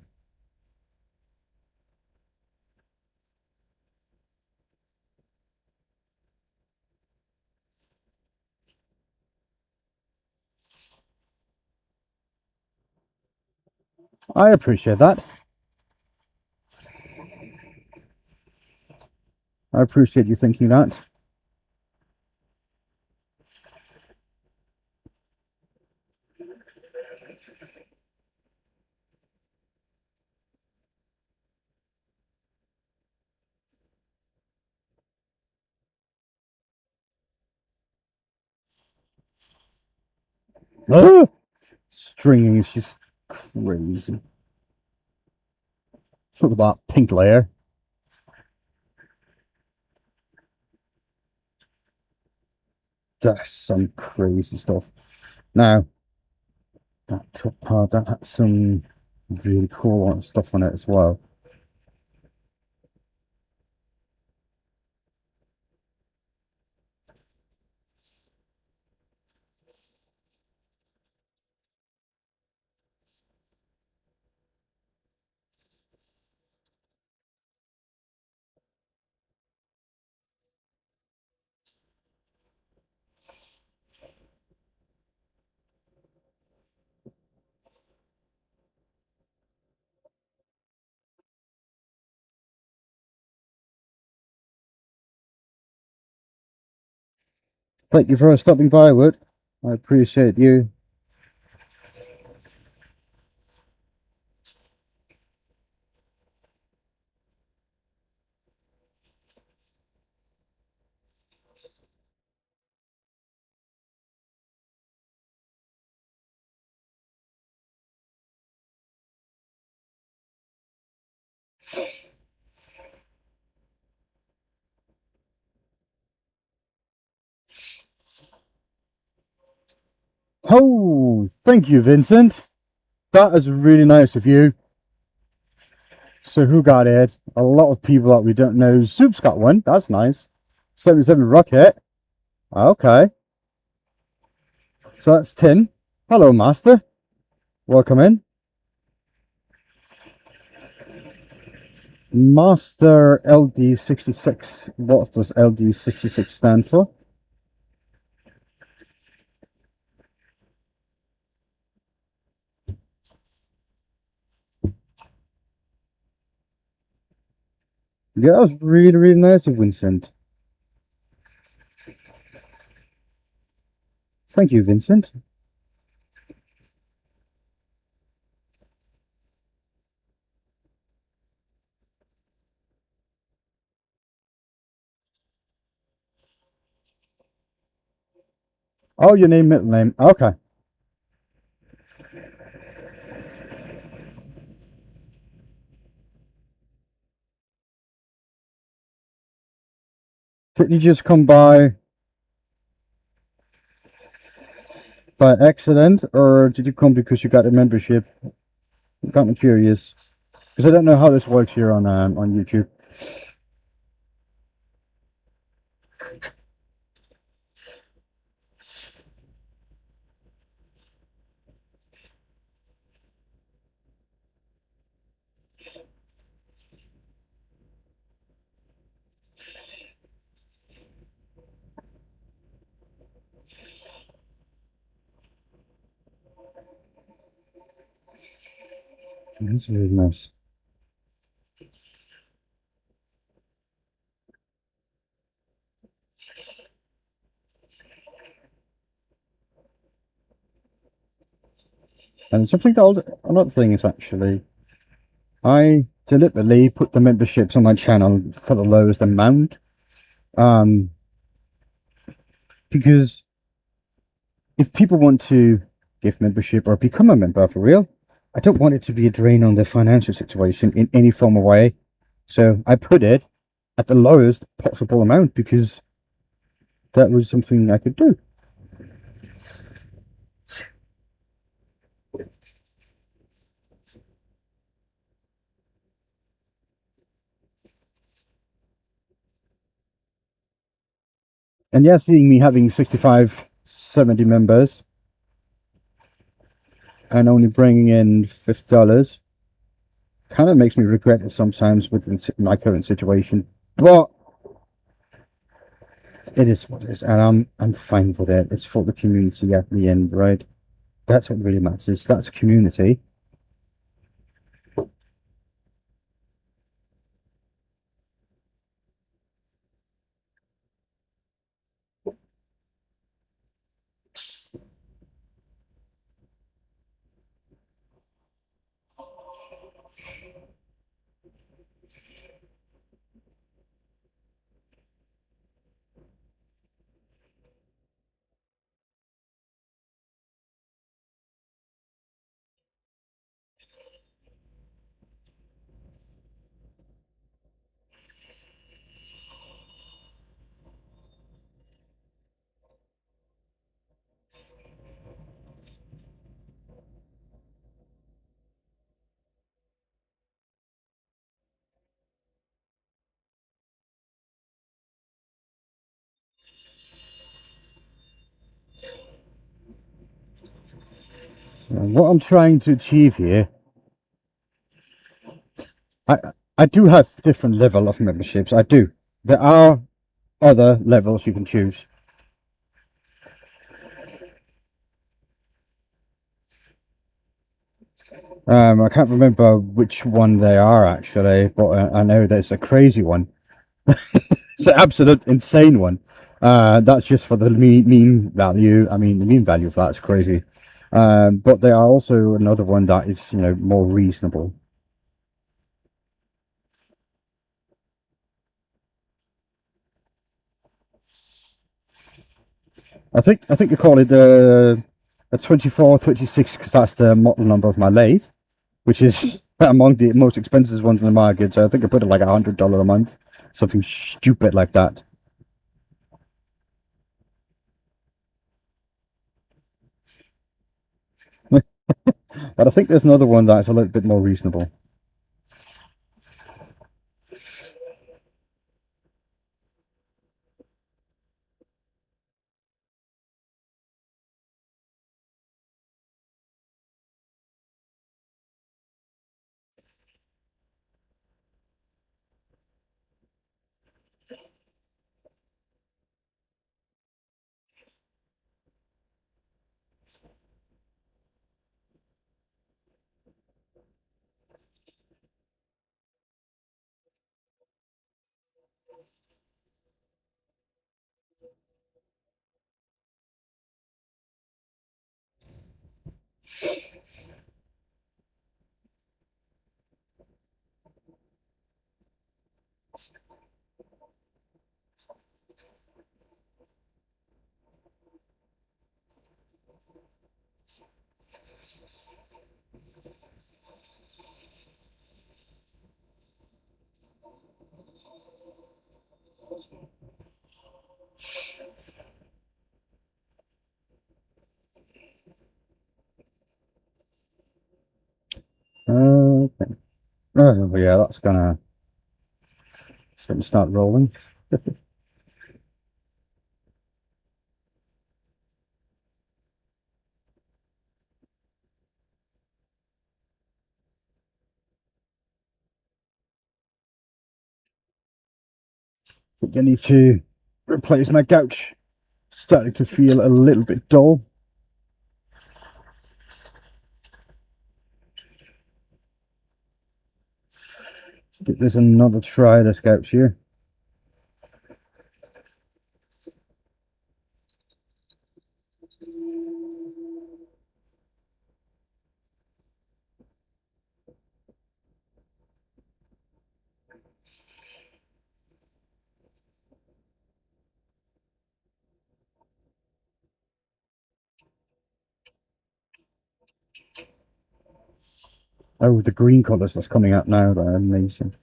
I appreciate that. I appreciate you thinking that. Oh! Stringing is just crazy. Look at that pink layer. That's some crazy stuff. Now, that top part, that had some really cool stuff on it as well. Thank you for stopping by, Wood. I appreciate you. Oh, thank you, Vincent. That is really nice of you. So who got it? A lot of people that we don't know. Soup's got one. That's nice. 77 Rocket. Okay. So that's 10. Hello, Master. Welcome in. Master LD66. What does LD66 stand for? Yeah, that was really, really nice of Vincent. Thank you, Vincent. Oh, your name, middle name. Okay. Did you just come by accident, or did you come because you got a membership? Got me curious, because I don't know how this works here on YouTube. That's really nice. And something that another thing is actually, I deliberately put the memberships on my channel for the lowest amount, because if people want to give membership or become a member for real, I don't want it to be a drain on their financial situation in any form of way. So I put it at the lowest possible amount because that was something I could do. And yeah, seeing me having 65, 70 members and only bringing in $50 kind of makes me regret it sometimes within my current situation. But it is what it is, and I'm fine with it. It's for the community at the end, right? That's what really matters. That's community. And what I'm trying to achieve here, I I do have different level of memberships. I do. There are other levels you can choose. I can't remember which one they are actually, but I know there's a crazy one. It's an absolute insane one. That's just for the meme value. I mean, the meme value for that's crazy. But there are also another one that is, more reasonable. I think you call it a 24, 36 because that's the model number of my lathe, which is among the most expensive ones in the market. So I think I put it like $100 a month, something stupid like that. But I think there's another one that's a little bit more reasonable. Oh, yeah, that's gonna start rolling. I think I need to replace my couch. Starting to feel a little bit dull. Give this another try, this couch here. Oh, the green colours that's coming out now, they're amazing.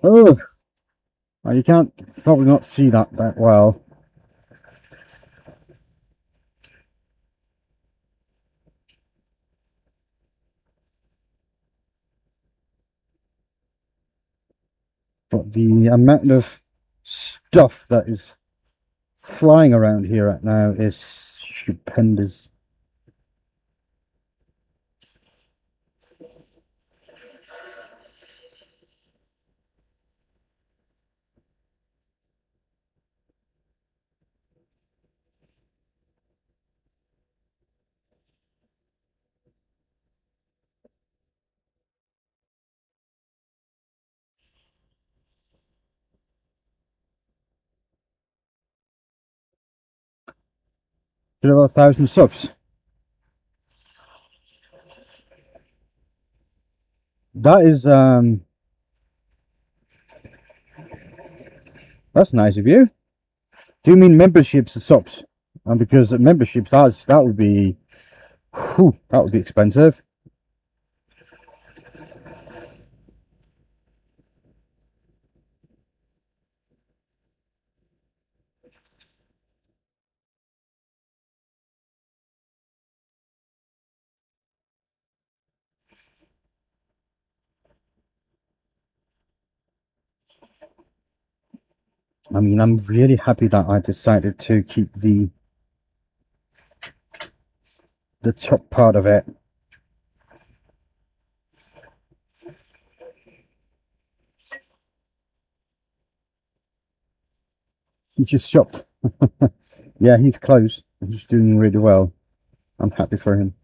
Oh, well, you can't probably not see that well. But the amount of stuff that is flying around here right now is stupendous. Did about 1,000 subs. That is that's nice of you. Do you mean memberships or subs? And because memberships, that would be, whew, that would be expensive. I mean, I'm really happy that I decided to keep the top part of it. He just shopped. Yeah, he's close. He's doing really well. I'm happy for him.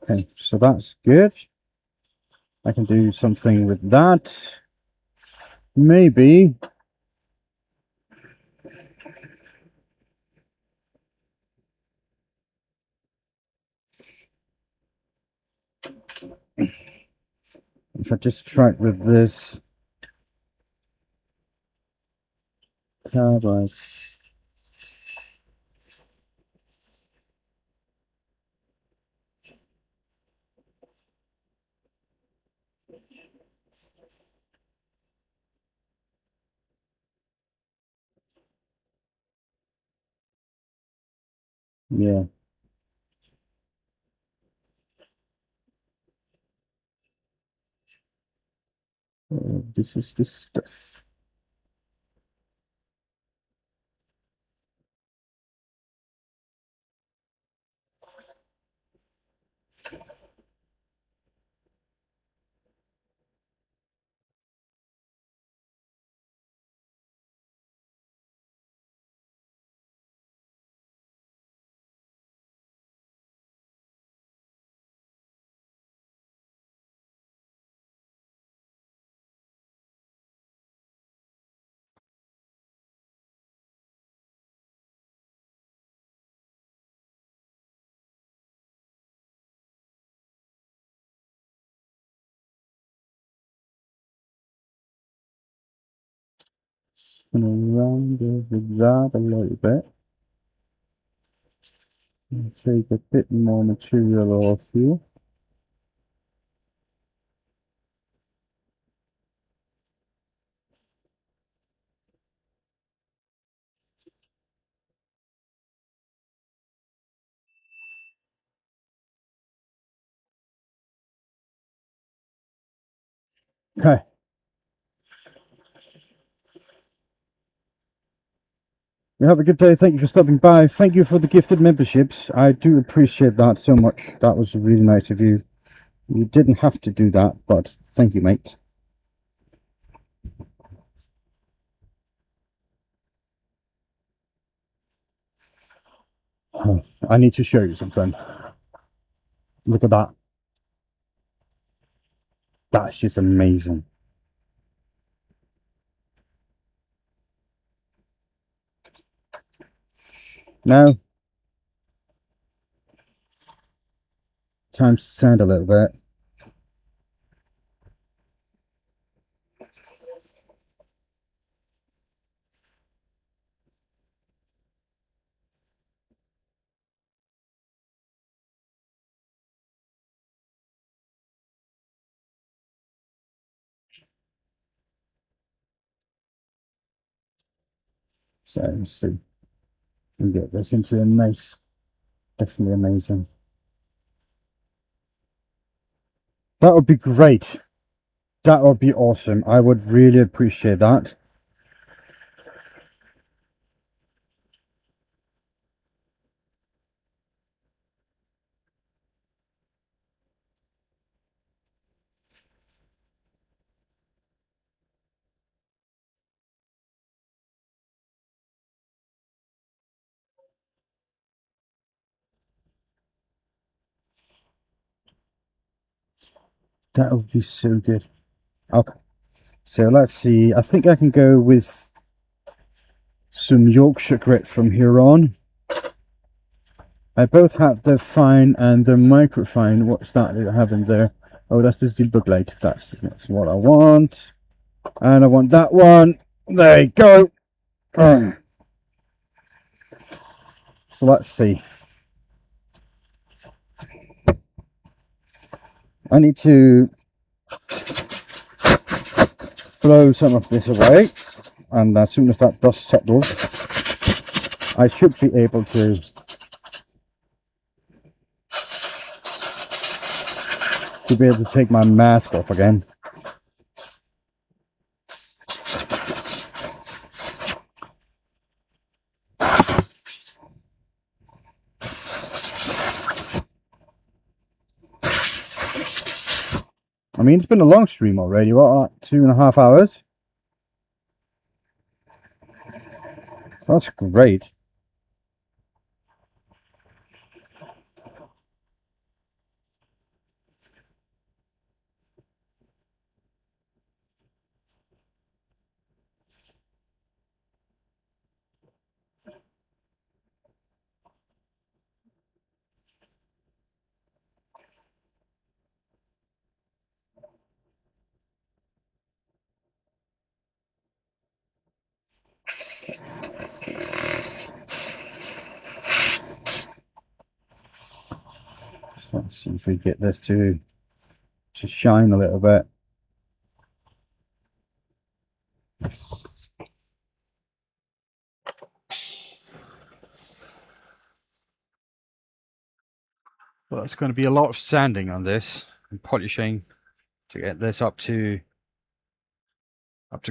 Okay, so that's good. I can do something with that. Maybe. If I just try it with this carbide. Yeah. This is the stuff. Gonna round it with that a little bit. And take a bit more material off here. Okay. You have a good day. Thank you for stopping by. Thank you for the gifted memberships. I do appreciate that so much. That was really nice of you. You didn't have to do that, but thank you, mate. I need to show you something. Look at that. That's just amazing. Now, time to sand a little bit. So let's see. And get this into a nice, definitely amazing. That would be great. That would be awesome. I would really appreciate that. That would be so good. Okay. So let's see. I think I can go with some Yorkshire grit from here on. I both have the fine and the microfine. What's that I have in there? Oh, that's the zebra blade. That's what I want. And I want that one. There you go. So let's see. I need to blow some of this away. And as soon as that dust settles, I should be able to take my mask off again. I mean, it's been a long stream already. What, like 2.5 hours? That's great. let's see if we get this to shine a little bit. Well, it's going to be a lot of sanding on this and polishing to get this up to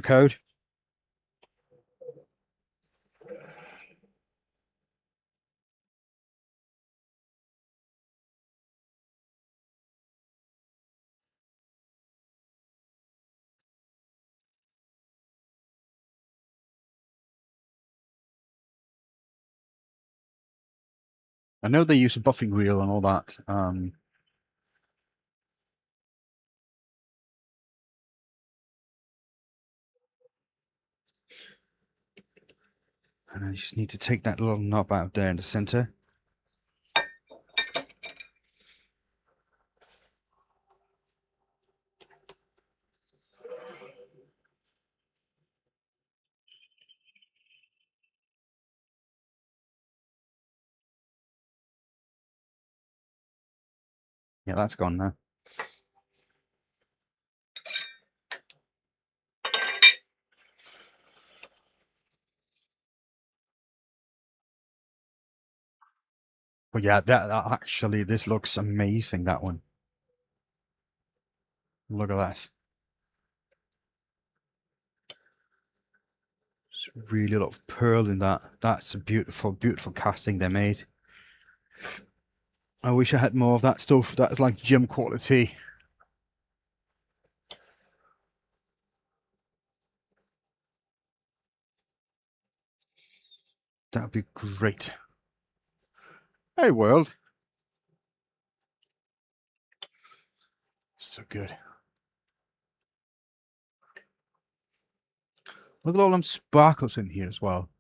code. I know they use a buffing wheel and all that. And I just need to take that little knob out there in the center. Yeah, that's gone now. But yeah, that actually, this looks amazing, that one. Look at that. There's really a lot of pearl in that. That's a beautiful, beautiful casting they made. I wish I had more of that stuff. That's like gem quality. That would be great. Hey, world. So good. Look at all them sparkles in here as well.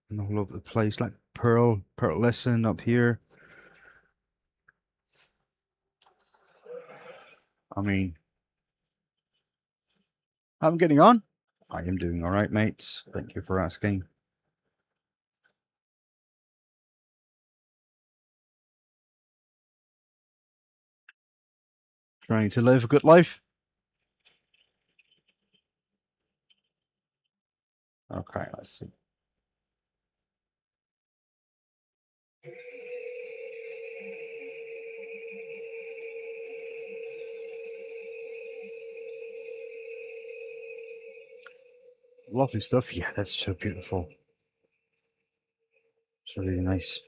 And all over the place, like pearlescent up here. I mean, how I'm getting on? I am doing all right, mates. Thank you for asking. Trying to live a good life. Okay, let's see. Lovely stuff. Yeah, that's so beautiful. It's really nice.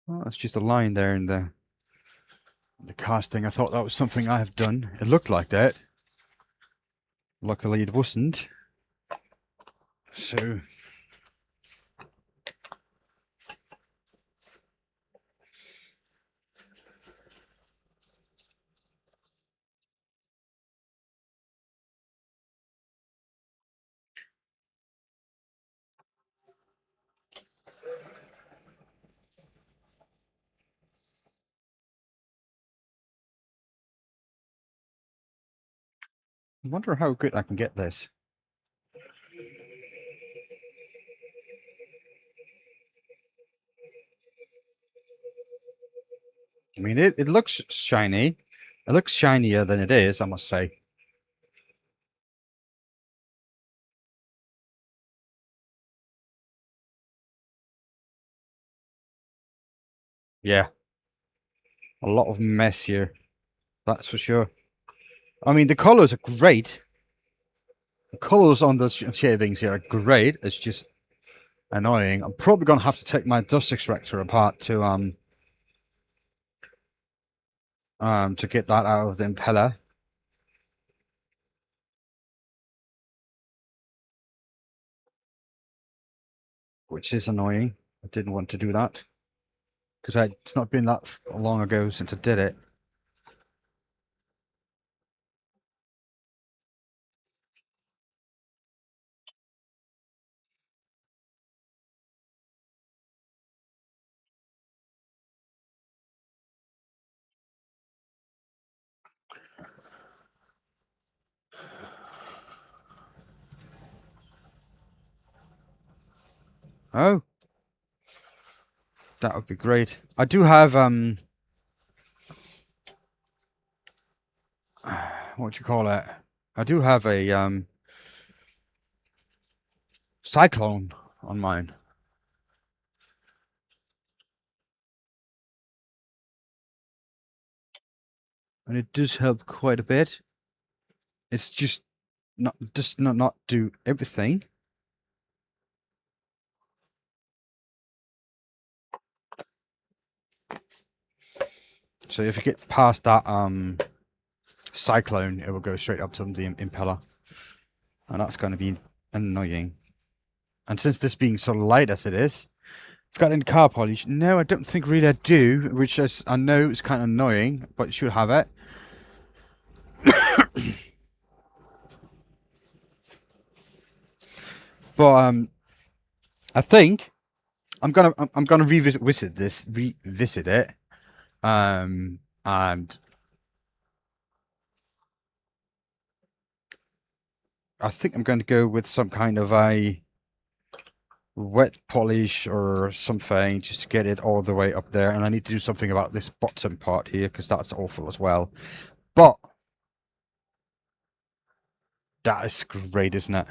Well, that's just a line there in the casting. I thought that was something I have done. It looked like that. Luckily, it wasn't. So, I wonder how good I can get this. I mean, it looks shiny. It looks shinier than it is, I must say. Yeah, a lot of mess here. That's for sure. I mean, the colors are great. The colors on the shavings here are great. It's just annoying. I'm probably gonna have to take my dust extractor apart to get that out of the impeller. Which is annoying. I didn't want to do that because it's not been that long ago since I did it. Oh, that would be great. I do have what do you call it? I do have a cyclone on mine. And it does help quite a bit. It's just not do everything. So if you get past that cyclone, it will go straight up to the impeller. And that's going to be annoying. And since this being so light as it is, I've got any car polish? No, I don't think really I do, which I know is kind of annoying, but you should have it. But I think I'm gonna revisit it, and I think I'm going to go with some kind of a wet polish or something just to get it all the way up there. And I need to do something about this bottom part here because that's awful as well. But that is great, isn't it?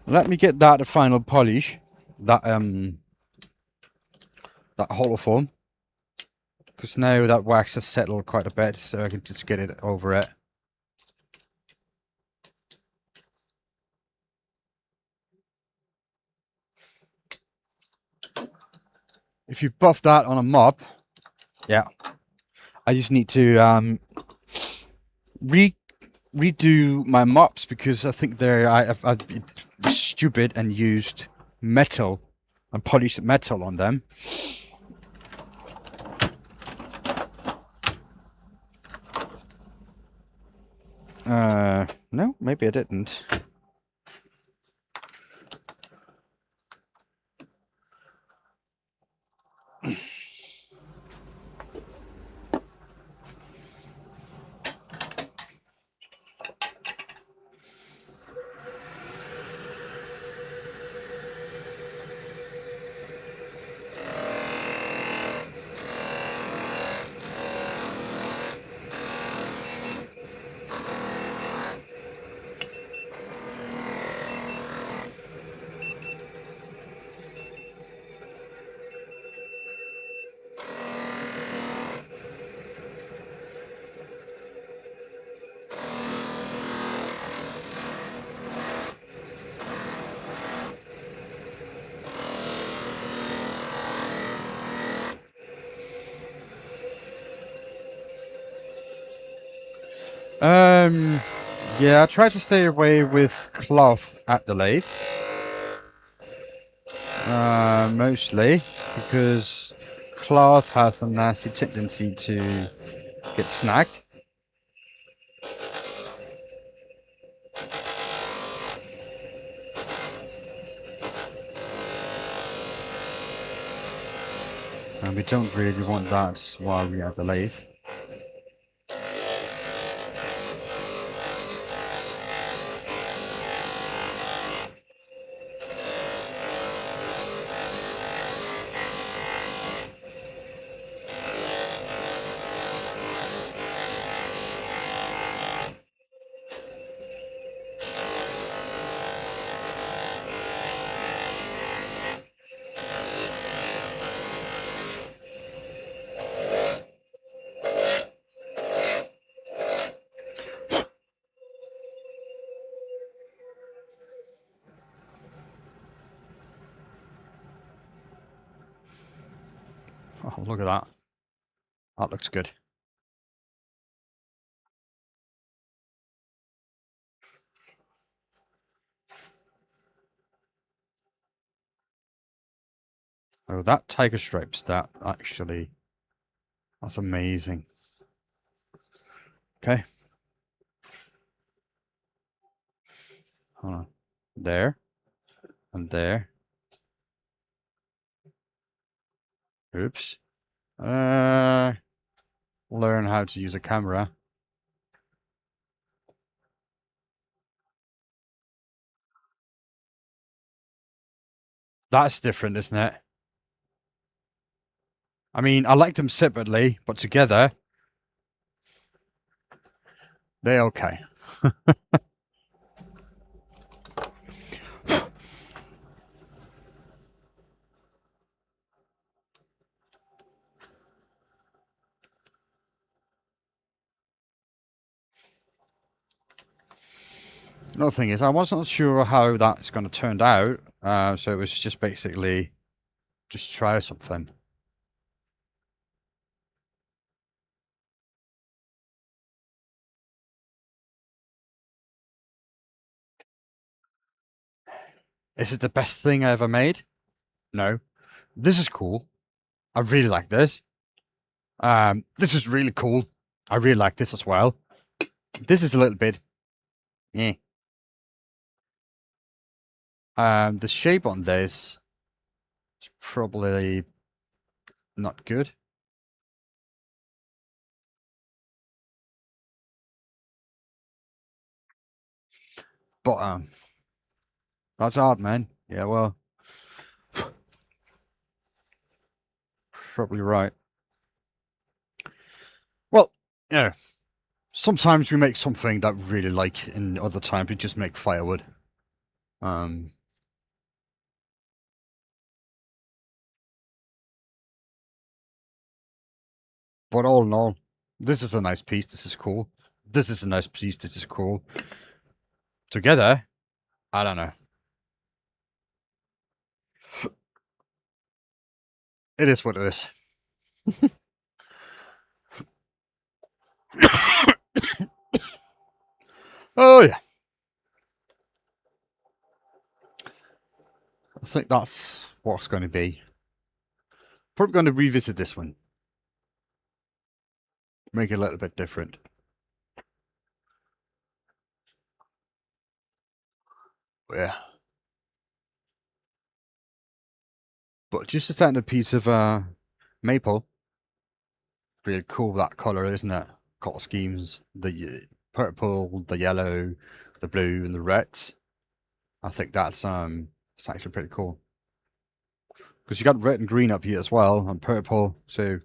Let me get that final polish, that hollow form, because now that wax has settled quite a bit, so I can just get it over it. If you buff that on a mop, yeah, I just need to redo my mops because I think I've been stupid and used metal and polished metal on them. No, maybe I didn't. Yeah, I try to stay away with cloth at the lathe. Mostly because cloth has a nasty tendency to get snagged. And we don't really want that while we're at the lathe. Oh, look at that. That looks good. Oh, that tiger stripes, that's amazing. Okay. Hold on. There. And there. Oops. 1, learn how to use a camera. That's different, isn't it? I mean, I like them separately, but together, they're okay. Another thing is, I wasn't sure how that's going to turn out, so it was just basically just try something. Is it the best thing I ever made? No. This is cool. I really like this. This is really cool. I really like this as well. This is a little bit, yeah. The shape on this is probably not good. But that's hard, man. Yeah, well, probably right. Well, yeah. Sometimes we make something that we really like, and other times we just make firewood. But all in all, this is a nice piece. This is cool. This is a nice piece. This is cool. Together, I don't know. It is what it is. Oh, yeah. I think that's what's going to be. Probably going to revisit this one. Make it a little bit different. Yeah. But just a standard piece of maple. Really cool, that colour, isn't it? Colour schemes, the purple, the yellow, the blue, and the reds. I think that's it's actually pretty cool. Because you got red and green up here as well, and purple, so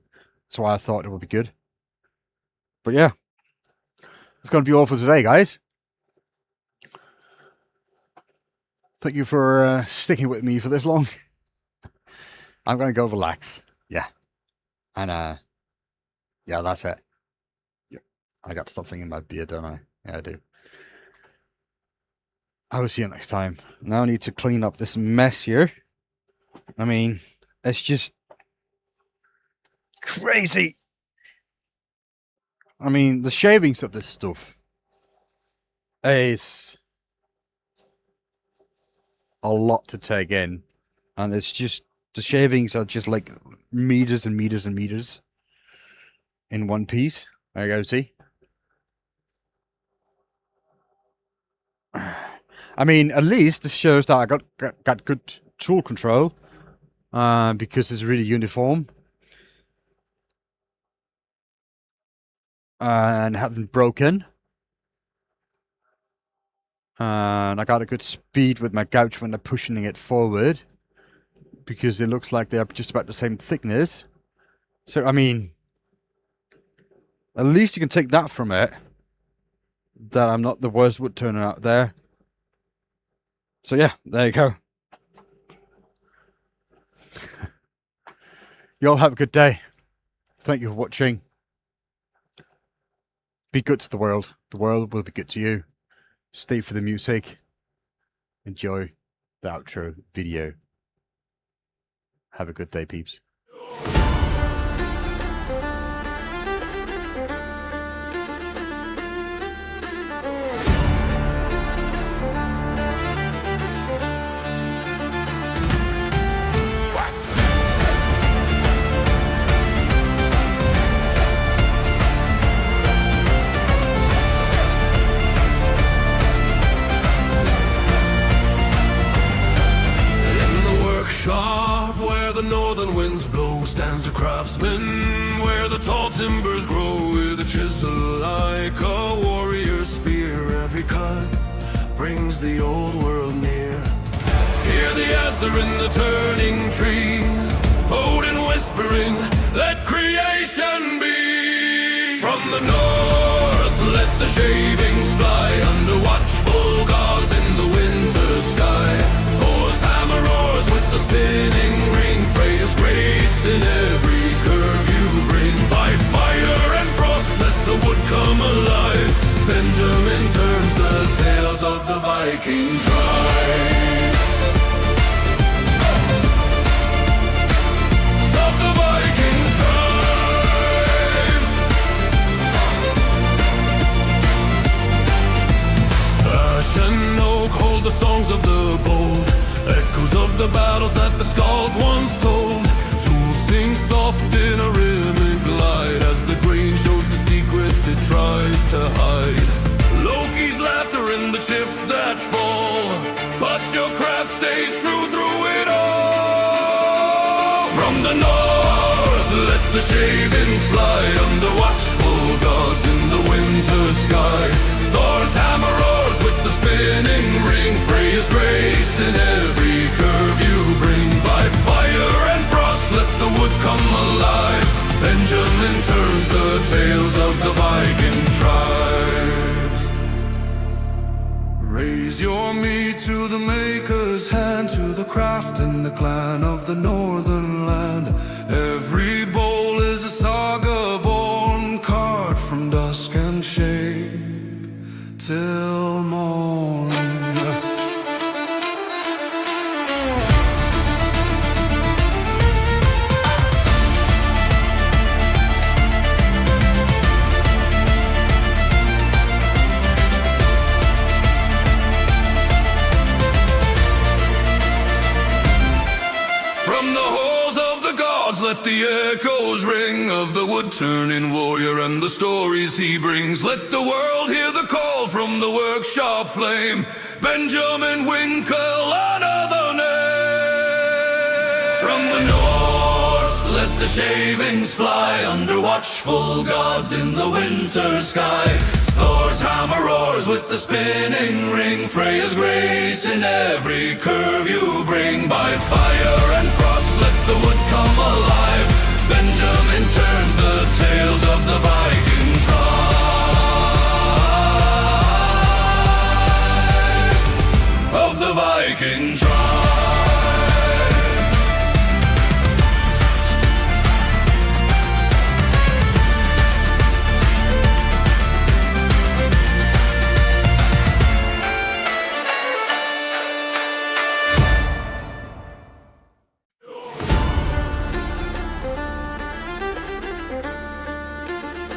that's why I thought it would be good. But yeah, it's going to be all for today, guys. Thank you for sticking with me for this long. I'm going to go relax. Yeah. And yeah, that's it. Yep. I got something in my beard, don't I? Yeah, I do. I will see you next time. Now I need to clean up this mess here. I mean, it's just crazy. I mean, the shavings of this stuff is a lot to take in. And it's just, the shavings are just like meters and meters and meters in one piece. There you go, see? I mean, at least this shows that I got good tool control, because it's really uniform and haven't broken. And I got a good speed with my gouge when I'm pushing it forward, because it looks like they're just about the same thickness. So, I mean, at least you can take that from it, that I'm not the worst wood turner out there. So yeah, there you go. You all have a good day. Thank you for watching. Be good to the world. The world will be good to you. Stay for the music. Enjoy the outro video. Have a good day, peeps. Northern winds where the tall timbers grow with a chisel like a warrior spear. Every cut brings the old world near. Hear the answer in the turning tree, Odin whispering, let creation be. From the north, let the shavings fly under watchful gods in the winter sky. Thor's hammer roars with the spinning ring, Freya's grace in every curve you bring. By fire and frost, let the wood come alive. Benjamin turns the tales of the Viking tribes. Of the Viking tribes. Ash and oak hold the songs of the bold, echoes of the battles that the skalds once told. Tools sing soft in a rhythmic glide as the grain shows the secrets it tries to hide. Loki's laughter in the chips that fall, but your craft stays true through it all. From the north, let the shavings fly under watchful gods in the winter sky. Thor's hammer roars with the spinning ring, Freya's grace in every curve you bring. By fire and frost, let the wood come alive. Benjamin turns the tales of the Viking tribes. Raise your meat to the maker's hand, to the craft and the clan of the northern land. Every bowl is a saga born, carved from dusk and shade till morn. From the halls of the gods let the echoes ring of the wood-turning warrior and the stories he brings. Let the world hear the call from the workshop flame, Benjamin Winkle, another name. From the north, let the shavings fly under watchful gods in the winter sky. Thor's hammer roars with the spinning ring, Freya's grace in every curve you bring. By fire and frost, let the wood come alive. Benjamin